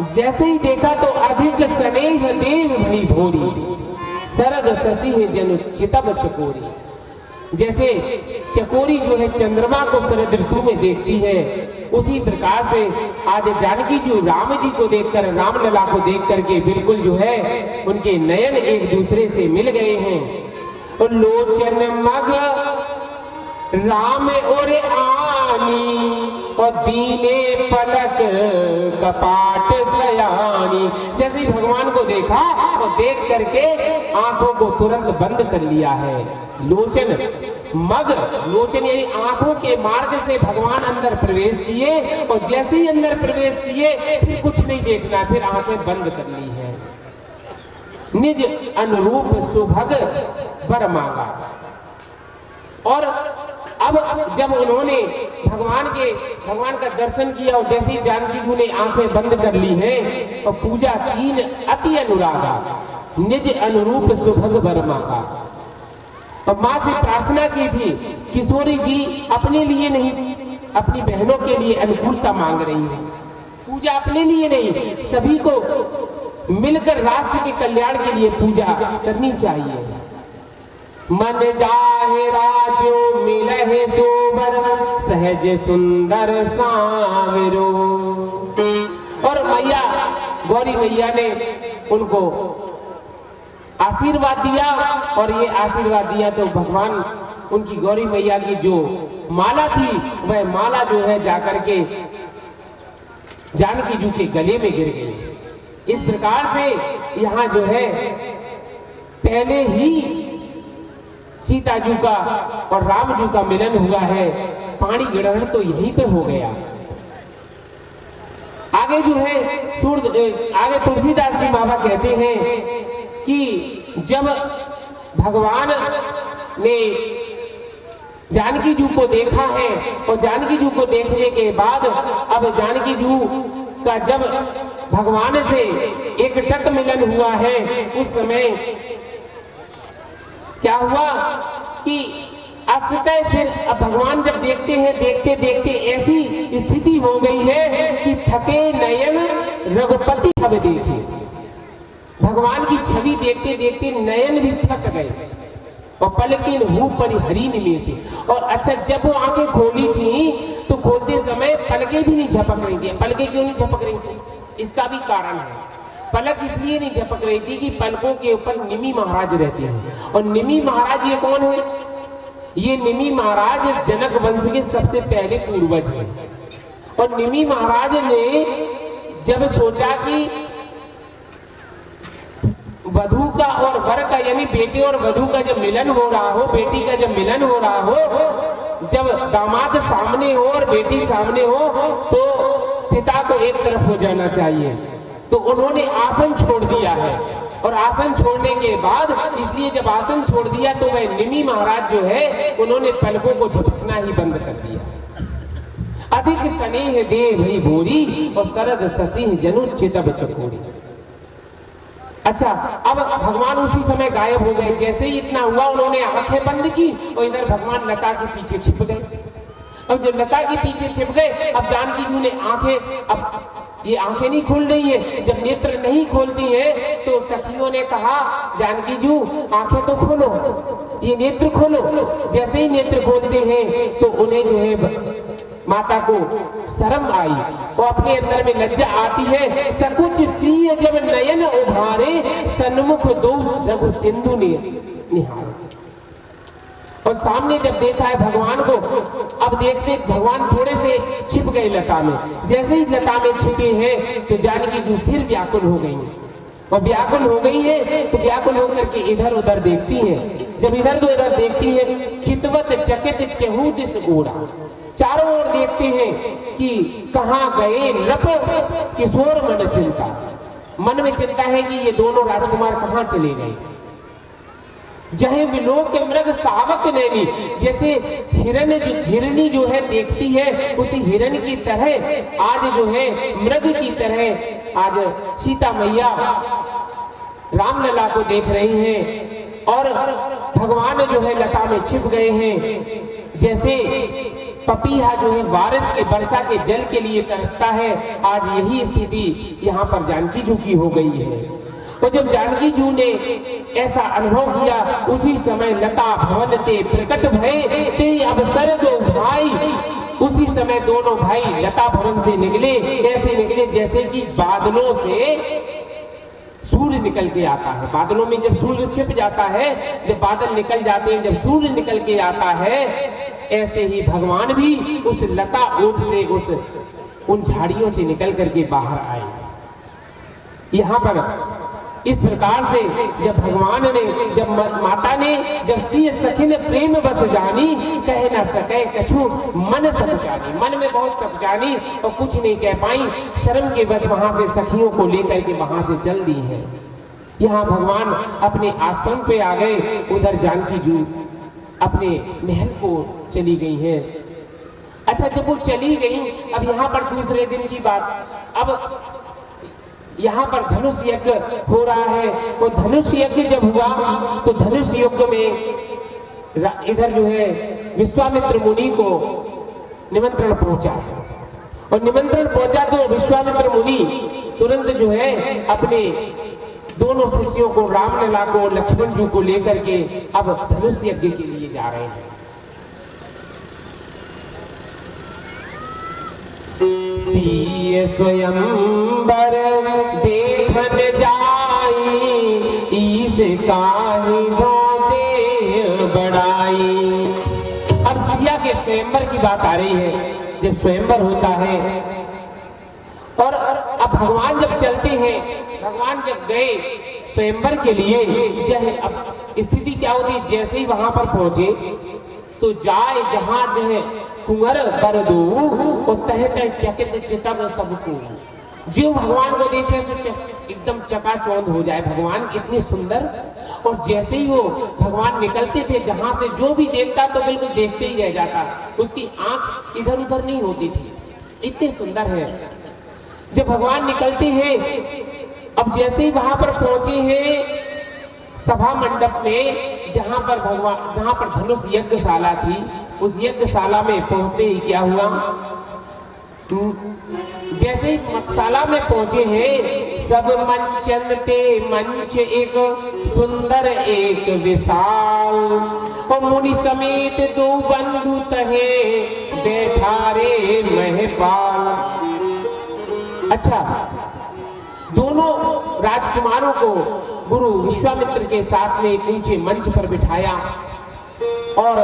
जैसे ही देखा तो अधिक स्नेह देव भई भोरी, शरद शशि है जनु चितब चकोरी। जैसे चकोरी जो है चंद्रमा को शरद ऋतु में देखती है, उसी प्रकार से आज जानकी जी राम जी को देखकर, रामलला को देख करके बिल्कुल जो है उनके नयन एक दूसरे से मिल गए हैं। और लोचन मग राम और आनी और दीने पलक कपाट सयानी। जैसे ही भगवान को देखा और देख करके आंखों को तुरंत बंद कर लिया है। लोचन मग, लोचन यानी आंखों के मार्ग से भगवान अंदर प्रवेश किए और जैसे ही अंदर प्रवेश किए फिर कुछ नहीं देखना, फिर आंखें बंद कर ली है। निज अनुरूप सुभग वर मांगा। और अब जब उन्होंने भगवान का दर्शन किया और जैसे ही जानकी जी ने आंखें बंद कर ली हैं और पूजा कीन अति अनुरागा, निज अनुरूप सुभग वर मांगा। और माँ से प्रार्थना की थी, किशोरी जी अपने लिए नहीं, अपनी बहनों के लिए अनुकूलता मांग रही है। पूजा अपने लिए नहीं, सभी को मिलकर राष्ट्र के कल्याण के लिए पूजा करनी चाहिए। मन जाहे राजो मिलहे सोबर, सहज सुंदर सांवरो। और मैया गौरी मैया ने उनको आशीर्वाद दिया और ये आशीर्वाद दिया तो भगवान उनकी गौरी मैया की जो माला थी वह माला जो है जाकर के जानकी जी के गले में गिर गई। इस प्रकार से यहाँ जो है पहले ही सीता जी का और राम जी का मिलन हुआ है, पाणी ग्रहण तो यहीं पे हो गया। आगे जो है आगे तुलसीदास जी बाबा कहते हैं कि जब भगवान ने जानकी जी को देखा है और जानकी जी को देखने के बाद अब जानकी जी का जब भगवान से एक टक मिलन हुआ है, उस समय क्या हुआ कि असकय फिर अब भगवान जब देखते हैं, देखते देखते ऐसी स्थिति हो गई है कि थके नयन रघुपति अब देखे। भगवान की छवि देखते देखते नयन भी थक गए और पलकें हूँ परी हरी में से। और अच्छा जब वो आंखें खोली थी तो खोलते समय पलकें भी नहीं झपक रही थी। पलकें क्यों नहीं झपक रही थी? इसका भी कारण है। पलक इसलिए नहीं झपक रही थी कि पलकों के ऊपर निमि महाराज रहते हैं। और निमि महाराज ये कौन है? ये निमि महाराज जनक वंश के सबसे पहले पूर्वज हैं। और निमि महाराज ने जब सोचा कि वधू का और वर का यानी बेटे और वधू का जब मिलन हो रहा हो, बेटी का जब मिलन हो रहा हो, जब दामाद सामने हो और बेटी सामने हो तो पिता को एक तरफ हो जाना चाहिए। तो उन्होंने आसन छोड़ दिया है और आसन छोड़ने के बाद इसलिए जब आसन छोड़ दिया तो वह निमि महाराज जो है उन्होंने पलकों को झपकना ही बंद कर दिया। अधिक स्नेह दे भई भोरी और शरद शशि जनु चितब चकोरी। अच्छा अब भगवान उसी समय गायब हो गए। जैसे ही इतना हुआ उन्होंने आंखें बंद की और इधर भगवान लता के पीछे छिप गए। अब जब लता के पीछे छिप गए, अब जानकी जी ने आंखें, अब ये आंखें नहीं खुल रही है। जब नेत्र नहीं खोलती है तो सखियों ने कहा जानकी जी आंखें तो खोलो, ये नेत्र खोलो। जैसे ही नेत्र खोलते हैं तो उन्हें जो है माता को शर्म आई और अपने अंदर में लज्जा आती है। सकुच सिंह जब नयन उघारे, सन्मुख दो रघु सिंधु ने निहारे। और सामने जब देखा है भगवान को, अब देखते भगवान थोड़े से छिप गए लता में। जैसे ही लता में छिपे हैं तो जानकी जी फिर व्याकुल हो गई और व्याकुल हो गई है तो व्याकुल होकर के इधर उधर देखती हैं। जब इधर तो इधर देखती है, चितवत चकित चहु दिस ओरा, चारों ओर देखते हैं कि कहां गए नृप किशोर मन चिंता। मन में चिंता है कि ये दोनों राजकुमार कहां चले गए। जहे विलोक मृग सावक नैनी, जैसे हिरणी जो है देखती है, उसी हिरण की तरह आज जो है मृग की तरह आज सीता मैया रामलला को देख रही हैं और भगवान जो है लता में छिप गए हैं। जैसे पपीहा जो है बारिश के वर्षा के जल के लिए तरसता है, आज यही स्थिति यहाँ पर जानकी जू की हो गई है। और जब जानकी जू ने ऐसा अनुभव किया, उसी समय लता भवन ते प्रकट भय ते अवसर दो भाई। उसी समय दोनों भाई लता भवन से निकले, ऐसे निकले जैसे कि बादलों से सूर्य निकल के आता है। बादलों में जब सूर्य छिप जाता है, जब बादल निकल जाते हैं, जब सूर्य निकल के आता है, ऐसे ही भगवान भी उस लता ओट से उन झाड़ियों से निकल करके बाहर आए। यहाँ पर इस प्रकार से जब भगवान ने, जब माता ने, जब सिय सखिन प्रेम बस जानी, कह ना सके कछु मन सब जानी। मन में बहुत सब जानी और कुछ नहीं कह पाई, शर्म के बस वहां से सखियों को लेकर के वहां से चल दी है। यहाँ भगवान अपने आश्रम पे आ गए, उधर जानकी जू अपने महल को चली गई है। अच्छा, जब वो चली गई, अब यहाँ पर दूसरे दिन की बात, अब यहाँ पर धनुष यज्ञ हो रहा है। वो धनुष यज्ञ जब हुआ तो धनुष यज्ञ में इधर जो है विश्वामित्र मुनि को निमंत्रण पहुंचा, और निमंत्रण पहुंचा तो विश्वामित्र मुनि तुरंत जो है अपने दोनों शिष्यों को, रामलला को, लक्ष्मण जी को लेकर के अब धनुष यज्ञ के लिए जा रहे हैं। सिय स्वयंवर देखन जाई, ईस काहि धोते बड़ाई। अब सिया के स्वयंवर की बात आ रही है, जब स्वयंवर होता है। और अब भगवान जब चलते हैं, भगवान जब गए स्वयंवर के लिए, अब स्थिति क्या होती, जैसे ही वहां पर पहुंचे तो जाए जहां जहे कुंवर कर दो, और तह तह चकित चितम सबको। जो भगवान को देखे तो एकदम चकाचौंध हो जाए, भगवान इतने सुंदर। और जैसे ही वो भगवान निकलते थे, जहां से जो भी देखता तो बिल्कुल देखते ही रह जाता, उसकी आंख इधर उधर नहीं होती थी, इतने सुंदर है। जब भगवान निकलते हैं, अब जैसे ही वहां पर पहुंचे हैं सभा मंडप में, जहां पर धनुष यज्ञशाला थी, उस यज्ञशाला में पहुंचते ही क्या हुआ, जैसे ही मकशाला में पहुंचे हैं, सब मंचन ते मंच एक सुंदर एक विशाल, और मुनि समेत दो बंधु तहे बैठा रे महपाल। अच्छा, दोनों राजकुमारों को गुरु विश्वामित्र के साथ में एक ऊंचे मंच पर बिठाया और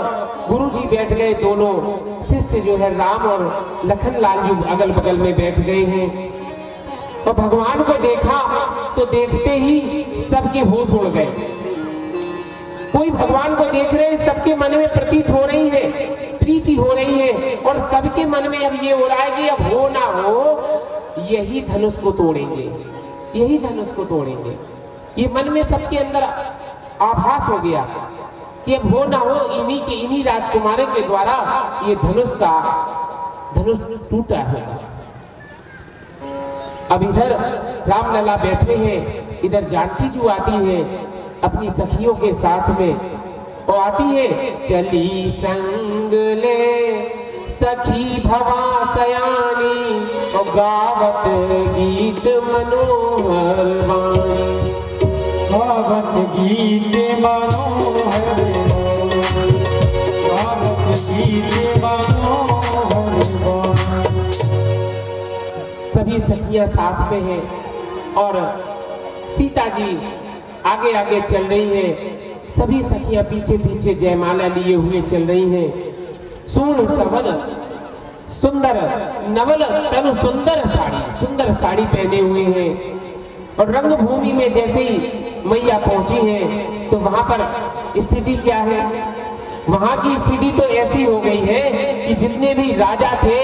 गुरु जी बैठ गए, दोनों शिष्य जो है राम और लखन लाल जी अगल बगल में बैठ गए हैं। और भगवान को देखा तो देखते ही सबके होश उड़ गए। कोई भगवान को देख रहे, सबके मन में प्रतीत हो रही है, प्रीति हो रही है, और सबके मन में अब ये हो रहा है कि अब हो ना हो यही धनुष को तोड़ेंगे, यही धनुष को तोड़ेंगे। ये मन में सबके अंदर आभास हो गया कि अब हो ना हो इन्हीं राजकुमारों के द्वारा ये धनुष टूटा होगा। अब इधर रामलला बैठे हैं, इधर जानकी जू आती है अपनी सखियों के साथ में, और आती है चली संग ले सखी भवा सयानी, और गावत गीत मनोहर वाणी, गावत गीत मनोहर, गावत गीत मनोहर। सभी सखियां साथ में हैं और सीता जी आगे आगे चल रही हैं, सभी सखियां पीछे पीछे जयमाला लिए हुए चल रही हैं। सूर्ण सबल सुंदर नवल तनु सुंदर साड़ी पहने हुए हैं। और रंगभूमि में जैसे ही मैया पहुंची है तो वहां पर स्थिति क्या है, वहां की स्थिति तो ऐसी हो गई है कि जितने भी राजा थे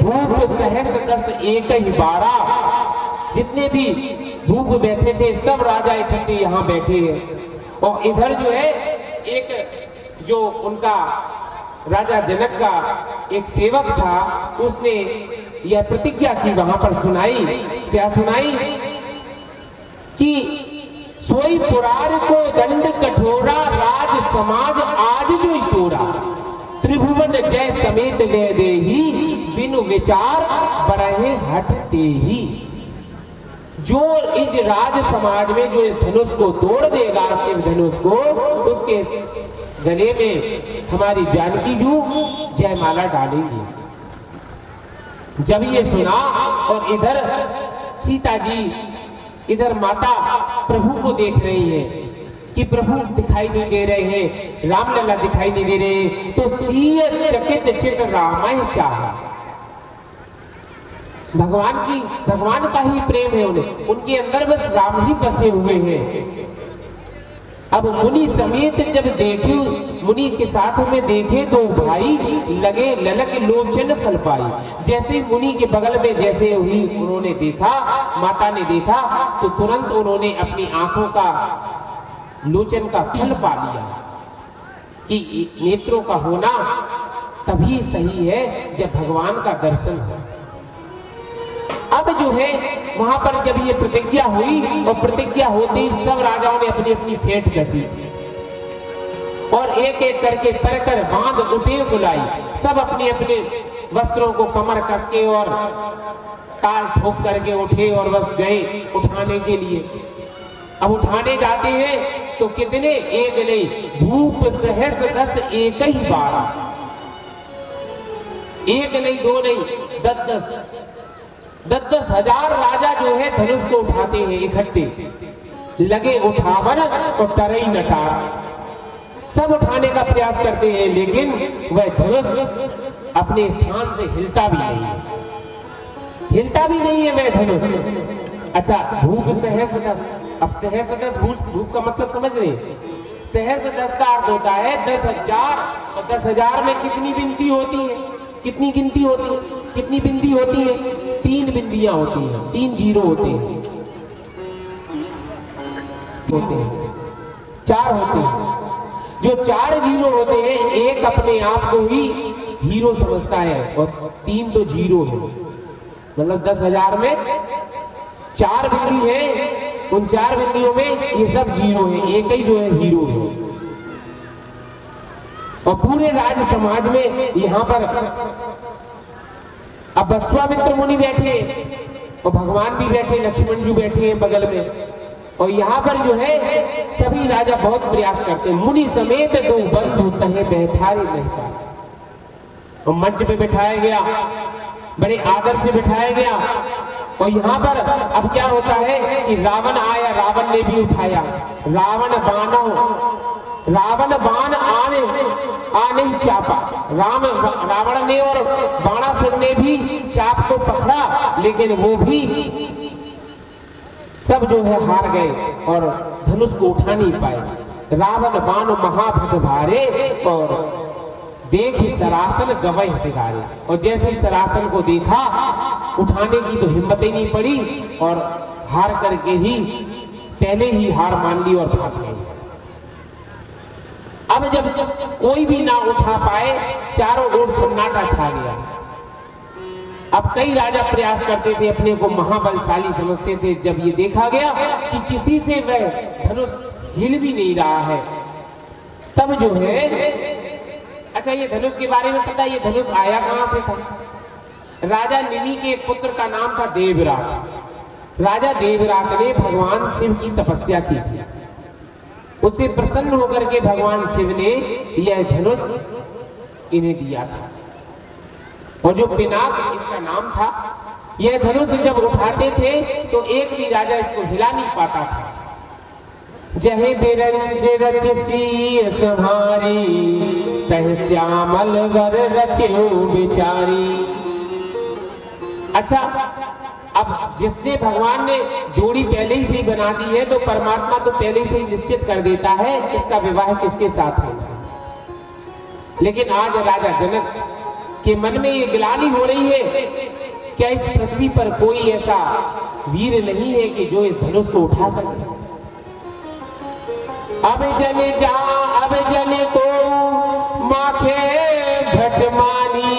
भूप सहस दस एक ही 12, जितने भी भूप बैठे थे सब राजा इकट्ठे यहाँ बैठे हैं। और इधर जो है एक जो उनका राजा जनक का एक सेवक था, उसने यह प्रतिज्ञा की, वहां पर सुनाई। क्या सुनाई? कि सोई पुरार को दंड कठोरा, राज समाज आज जो तोड़ा, त्रिभुवन जय समेत ले दे ही, बिनु विचार बरहे हटते ही। जो इस राज समाज में जो इस धनुष को तोड़ देगा, शिव धनुष को, उसके गले में हमारी जानकी जी जयमाला डालेंगी। जब ये सुना और इधर सीता जी, इधर माता प्रभु को देख रही है कि प्रभु दिखाई नहीं दे रहे हैं, रामलला दिखाई नहीं दे रहे हैं, तो सीय चकित चित रामय चाहा। भगवान का ही प्रेम है उन्हें, उनके अंदर बस राम ही बसे हुए हैं। अब मुनि समेत जब देखे, मुनि के साथ में देखे दो भाई, लगे ललक लोचन फल पाई। जैसे मुनि के बगल में जैसे हुई उन्होंने देखा, माता ने देखा, तो तुरंत उन्होंने अपनी आंखों का लोचन का फल पा लिया कि नेत्रों का होना तभी सही है जब भगवान का दर्शन हो। अब जो है वहां पर जब ये प्रतिज्ञा हुई, और प्रतिज्ञा होते ही सब राजाओं ने अपनी अपनी फेंट कसी और एक एक करके परकर बांध उठे बुलाई। सब अपने अपने वस्त्रों को कमर कस के और ताल ठोक करके उठे और बस गए उठाने के लिए। अब उठाने जाते हैं तो कितने, एक नहीं, भूप सहस दस एक ही 12, एक नहीं, दो नहीं, 10 हजार राजा जो है धनुष को उठाते हैं इकट्ठे, लगे उठावन और तरई नटार, सब उठाने का प्रयास करते हैं, लेकिन वह धनुष अपने स्थान से हिलता भी नहीं है, हिलता भी नहीं है वह धनुष। अच्छा, भूप सहस दस, अब सहस दस, भूप का मतलब समझ रहे हैं? सहस दस का अर्थ होता है 10,000, और 10,000 में कितनी बिनती होती है, कितनी गिनती होती है, कितनी बिंदी होती है? 3 बिंदियां होती हैं, 3 जीरो होते हैं, 4 होते हैं। जो 4 जीरो होते हैं, एक अपने आप को ही हीरो समझता है और 3 तो जीरो है। मतलब 10,000 में 4 बिंदी है, उन 4 बिंदियों में ये सब जीरो है, एक ही जो है हीरो है। और पूरे राज समाज में यहाँ पर अब विश्वामित्र मुनि बैठे और भगवान भी बैठे, लक्ष्मण जी बैठे हैं बगल में, और यहाँ पर जो है सभी राजा बहुत प्रयास करते हैं। मुनि समेत दो बंधु तहे बैठारे नहीं पाए, और मंच पे बैठाया गया, बड़े आदर से बैठाया गया। और यहाँ पर अब क्या होता है कि रावण आया, रावण ने भी उठाया, रावण बाण आने ही चापा, रावण ने और बाणासुर ने भी चाप को पकड़ा, लेकिन वो भी सब जो है हार गए और धनुष को उठा नहीं पाए। रावण बाण महाभट भारे, और देख सरासन गवय सिगारे, और जैसे सरासन को देखा उठाने की तो हिम्मत ही नहीं पड़ी, और हार करके ही पहले ही हार मान ली और भाग गए। अब जब कोई भी ना उठा पाए, चारों ओर सन्नाटा छा गया। अब कई राजा प्रयास करते थे, अपने को महाबलशाली समझते थे। जब ये देखा गया कि किसी से वह धनुष हिल भी नहीं रहा है, तब जो है, अच्छा ये धनुष के बारे में पता है, ये धनुष आया कहां से था? राजा निमि के एक पुत्र का नाम था देवरात। राजा देवरात ने भगवान शिव की तपस्या की थी, उससे प्रसन्न होकर के भगवान शिव ने यह धनुष इन्हें दिया था। और जो पिनाक इसका नाम था, यह धनुष जब उठाते थे तो एक भी राजा इसको हिला नहीं पाता था। जहे बिरंज रच सीय संहारी, तह श्यामल वर रचो बिचारी। अच्छा, अब जिसने भगवान ने जोड़ी पहले ही से बना दी है, तो परमात्मा तो पहले से ही निश्चित कर देता है इसका विवाह किसके साथ होगा। लेकिन आज राजा जनक के मन में ये ग्लानि हो रही है, क्या इस पृथ्वी पर कोई ऐसा वीर नहीं है कि जो इस धनुष को उठा सके। अब जने को माखे भटमानी,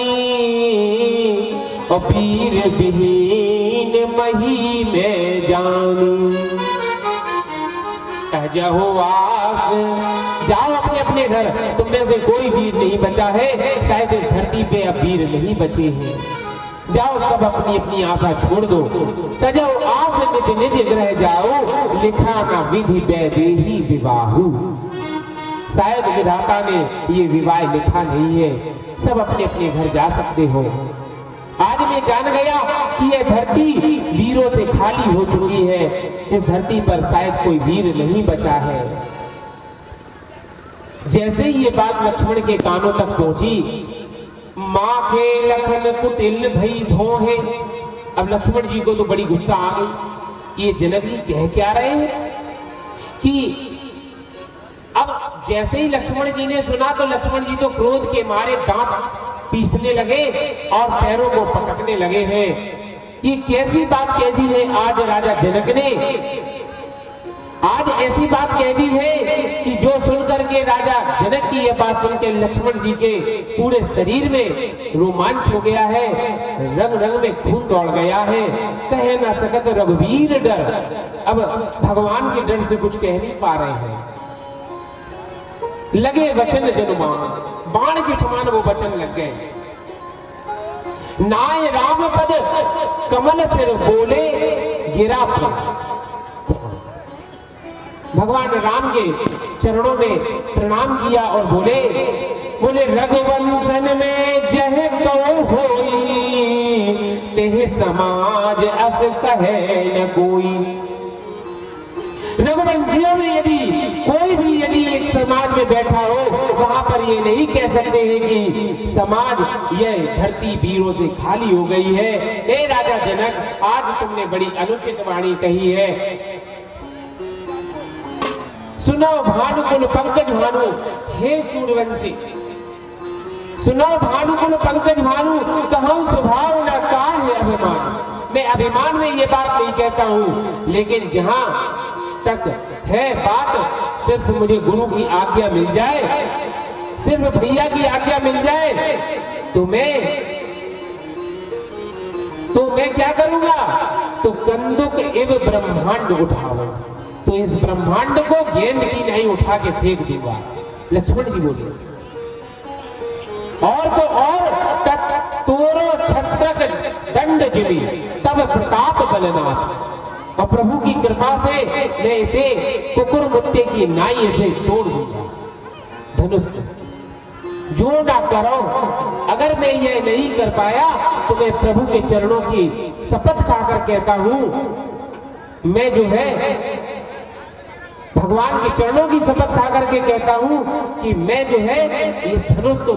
और वीर विहीन मही में जानू। जहो आस, जाओ अपने अपने घर, तुम में से कोई वीर नहीं बचा है, शायद इस धरती पे अब वीर नहीं बचे हैं। जाओ सब अपनी अपनी आशा छोड़ दो, तजो आस निज निज ग्रह जाओ, लिखा ना विधि वैदेही विवाहु। शायद विधाता ने ये विवाह लिखा नहीं है, सब अपने अपने घर जा सकते हो। आज मैं जान गया कि यह धरती वीरों से खाली हो चुकी है, इस धरती पर शायद कोई वीर नहीं बचा है। जैसे ही ये बात लक्ष्मण के कानों तक पहुंची, माँ के लखन कुटिल भई भोहे। अब लक्ष्मण जी को तो बड़ी गुस्सा आ गई, ये जनक जी कह क्या रहे हैं कि अब जैसे ही लक्ष्मण जी ने सुना तो लक्ष्मण जी तो क्रोध के मारे दांत पीसने लगे और पैरों को पटकने लगे हैं। ये कैसी बात कह दी है आज राजा जनक ने, आज ऐसी बात कह दी है कि जो सुनकर के राजा जनक की यह बात सुनकर लक्ष्मण जी के पूरे शरीर में रोमांच हो गया है, रंग रंग में खून दौड़ गया है। कह ना सकत रघुवीर डर, अब भगवान के डर से कुछ कह नहीं पा रहे हैं। लगे वचन जनुमान, बाण के समान वो वचन लग गए। नाय राम पद कमल सिर बोले गिरा पर। भगवान राम के चरणों में प्रणाम किया और बोले रघुवंशन में जह कौ होई, तेह समाज अस कहे न कोई। रघुवंशियों में यदि कोई भी यदि एक समाज में बैठा हो, वहां पर ये नहीं कह सकते हैं कि समाज यह धरती वीरों से खाली हो गई है। ए राजा जनक, आज तुमने बड़ी अनुचित वाणी कही है। सुनो भानुकुल पंकज भानु, हे सूर्यवंशी, सुनो भानुकुल पंकज भानु, कहूं स्वभाव न का है अभिमान। मैं अभिमान में ये बात नहीं कहता हूं, लेकिन जहां तक है बात, सिर्फ मुझे गुरु की आज्ञा मिल जाए, सिर्फ भैया की आज्ञा मिल जाए, तो मैं क्या करूंगा, तो कंदुक एव ब्रह्मांड उठाओ, तो इस ब्रह्मांड को गेंद की नहीं उठा के फेंक दूंगा। लक्ष्मण जी बोले और तो और तोरो छत्रक दंड जिली, तब प्रताप बलनाथ। और प्रभु की कृपा से मैं इसे कुकुर मुत्ते की नाई से तोड़ दूंगा धनुष को। जो ना करो, अगर मैं यह नहीं कर पाया तो मैं प्रभु के चरणों की शपथ खाकर कहता हूं, मैं जो है भगवान के चरणों की शपथ खाकर के कहता हूं कि मैं जो है इस धनुष को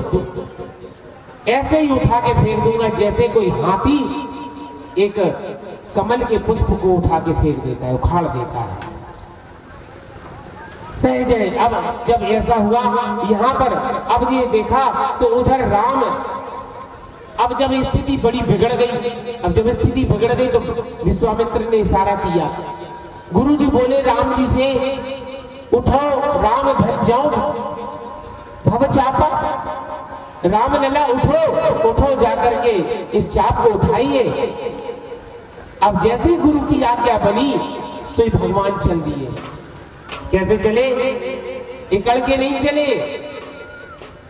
ऐसे ही उठा के फेंक दूंगा जैसे कोई हाथी एक कमल के पुष्प को उठा के फेंक देता है, उखाड़ देता है। सहज है। अब जब ऐसा हुआ यहाँ पर, अब ये देखा तो उधर राम, अब जब स्थिति बड़ी बिगड़ गई, अब जब स्थिति बिगड़ गई तो विश्वामित्र ने इशारा किया। गुरु जी बोले राम जी से, उठो राम भज जाओ भव चापा। राम लला उठो, उठो जाकर के इस चाप को उठाइए। अब जैसे ही गुरु की आज्ञा बनी, सो भगवान चल दिए। कैसे चले? इकड़ के नहीं चले,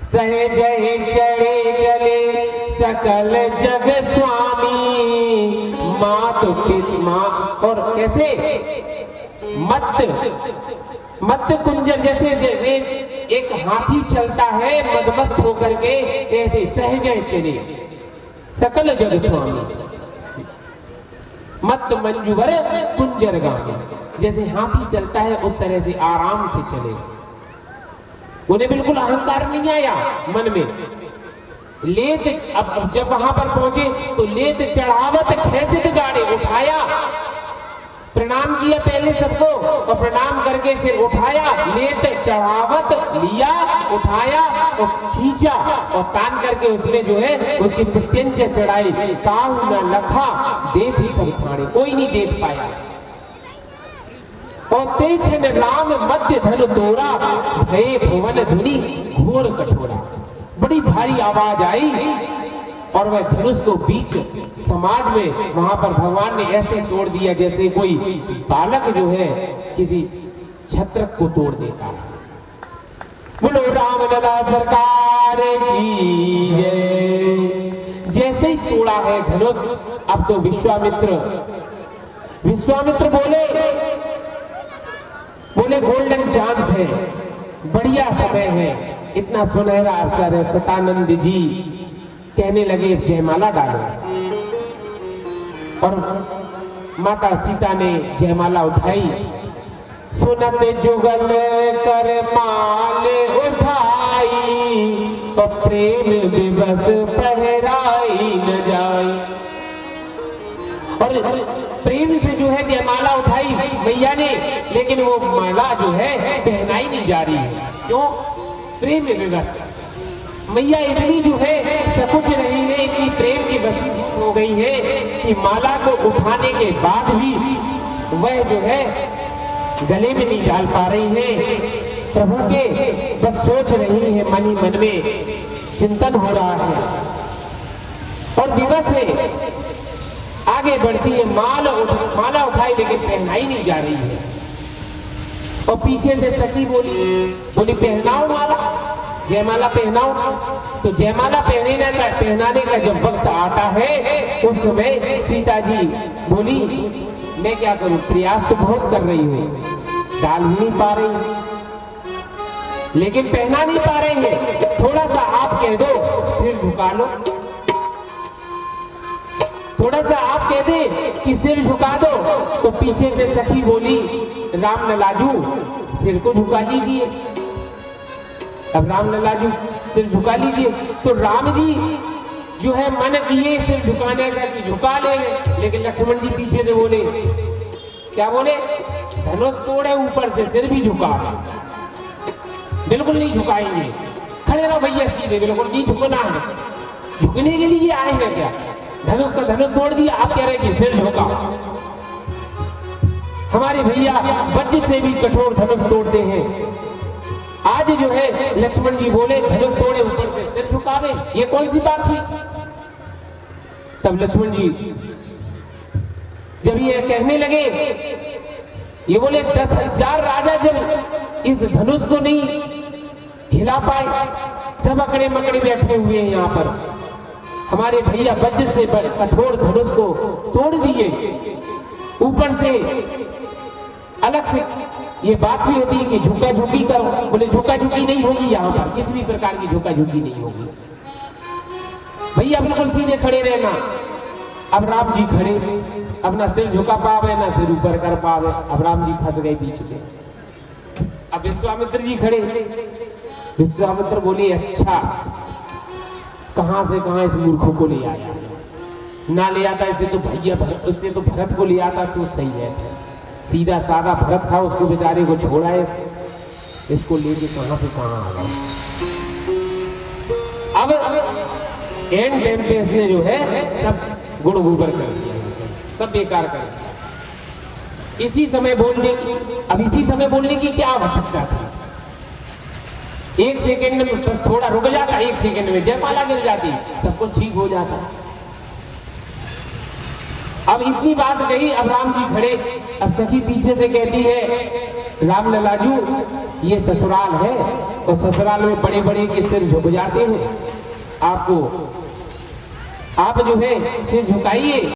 सहज चढ़े चले सकल जग स्वामी, मात मां। और कैसे? मत कुंजर, जैसे जैसे एक हाथी चलता है मदमस्त होकर के, ऐसे सहज चले सकल जग स्वामी, मत मंजुवर कुंजर गाने। जैसे हाथी चलता है उस तरह से आराम से चले। उन्हें बिल्कुल अहंकार नहीं आया मन में। लेत अब जब वहां पर पहुंचे तो लेत चढ़ावत खेचित गाड़ी उठाया, प्रणाम किया पहले सबको, और प्रणाम करके फिर उठाया, लेत चढ़ावत लिया, उठाया और खींचा और तान करके उसमें जो है उसकी प्रत्यंच चढ़ाई। काहू न लखा देख सब ठाणे, कोई नहीं देख पाया। और तेज राम मध्य धन तोरा, भय भुवन धुनि घोर कठोरा। बड़ी भारी आवाज आई और वह धनुष को बीच समाज में वहां पर भगवान ने ऐसे तोड़ दिया जैसे कोई बालक जो है किसी छत्र को तोड़ देता है। बोलो राम लला सरकार की जय। जैसे ही तोड़ा है धनुष, अब तो विश्वामित्र बोले गोल्डन चांस है, बढ़िया समय है, इतना सुनहरा अवसर है। सतानंद जी कहने लगे जयमाला डालो, और माता सीता ने जयमाला उठाई। सुनत जुगल कर माल उठाई, और प्रेम विवश पहराई न जाई। और प्रेम से जो है जयमाला उठाई मैया ने, लेकिन वो माला जो है पहनाई नहीं जा रही है। क्यों? प्रेम विवश। मैया इतनी जो है सकुच रही है, इतनी प्रेम की वसीयत हो गई है कि माला को उठाने के बाद भी वह जो है गले में नहीं डाल पा रही है। प्रभु के बस सोच रही है, मन ही मन में चिंतन हो रहा है और विवश है, आगे बढ़ती है। माला उठाई लेकिन पहनाई नहीं जा रही है। और पीछे से सखी बोली पहनाओ माला, जयमाला पहनाओ। तो जयमाला पहनाने का जब वक्त आता है, उस समय सीता जी बोली मैं क्या करूं, प्रयास तो बहुत कर रही हूं, डाल ही नहीं पा रही, लेकिन पहना नहीं पा रही है। थोड़ा सा आप कह दो सिर झुका लो, थोड़ा सा आप कह दे कि सिर झुका दो, तो पीछे से सखी बोली राम ललाजू सिर को झुका लीजिए। अब राम ललाजू सिर झुका लीजिए, तो राम जी जो है मन किए सिर झुकाने का कि झुका लेंगे, लेकिन लक्ष्मण जी पीछे से बोले, क्या बोले, धनुष तोड़े ऊपर से सिर भी झुका, बिल्कुल नहीं झुकाएंगे, खड़े रहो भैया सीधे, बिल्कुल नहीं झुकना है। झुकने के लिए आए हैं क्या? धनुष का धनुष तोड़ दिया, आप कह रहे कि सिर झुका। हमारे भैया वज्र से भी कठोर धनुष तोड़ते हैं। आज जो है लक्ष्मण जी बोले धनुष तोड़े ऊपर से सिर झुकावे, ये कौन सी बात हुई? तब लक्ष्मण जी जब ये कहने लगे, ये बोले 10,000 राजा जब इस धनुष को नहीं हिला पाए, सब अकड़े मकड़े बैठे हुए हैं यहाँ पर, हमारे भैया वज्र से कठोर धनुष को तोड़ दिए, ऊपर से अलग से ये बात भी होती है कि झुका झुकी करो, बोले झुका झुकी नहीं होगी, यहाँ पर किसी भी प्रकार की झुका झुकी नहीं होगी, भैया बिल्कुल सीधे खड़े रहना। अब राम जी खड़े, अब ना सिर झुका पावे ना सिर ऊपर कर पावे, अब राम जी फंस गए बीच में। अब विश्वामित्र जी खड़े, विश्वामित्र बोले अच्छा कहां से कहां इस मूर्खों को ले आया, ना ले आता इसे तो भैया उससे तो भरत को ले आता तो सही है, सीधा साधा भरत था, उसको बेचारे को छोड़ा है, इसको लेके कहां से कहां आ गया। अब एंड टाइम पे इसने जो है सब गुड़ गोबर कर दिया, सब बेकार कर दिया। इसी समय बोलने की क्या आवश्यकता थी? एक सेकेंड में बस थोड़ा रुक जाता, एक सेकेंड में जयमाला गिर जाती, सब कुछ ठीक हो जाता। अब इतनी बात कही, अब राम जी खड़े, अब सखी पीछे से कहती है राम ललाजू ये ससुराल है और ससुराल में बड़े बड़े के सिर झुक जाते हैं, आप जो है सिर झुकाइए।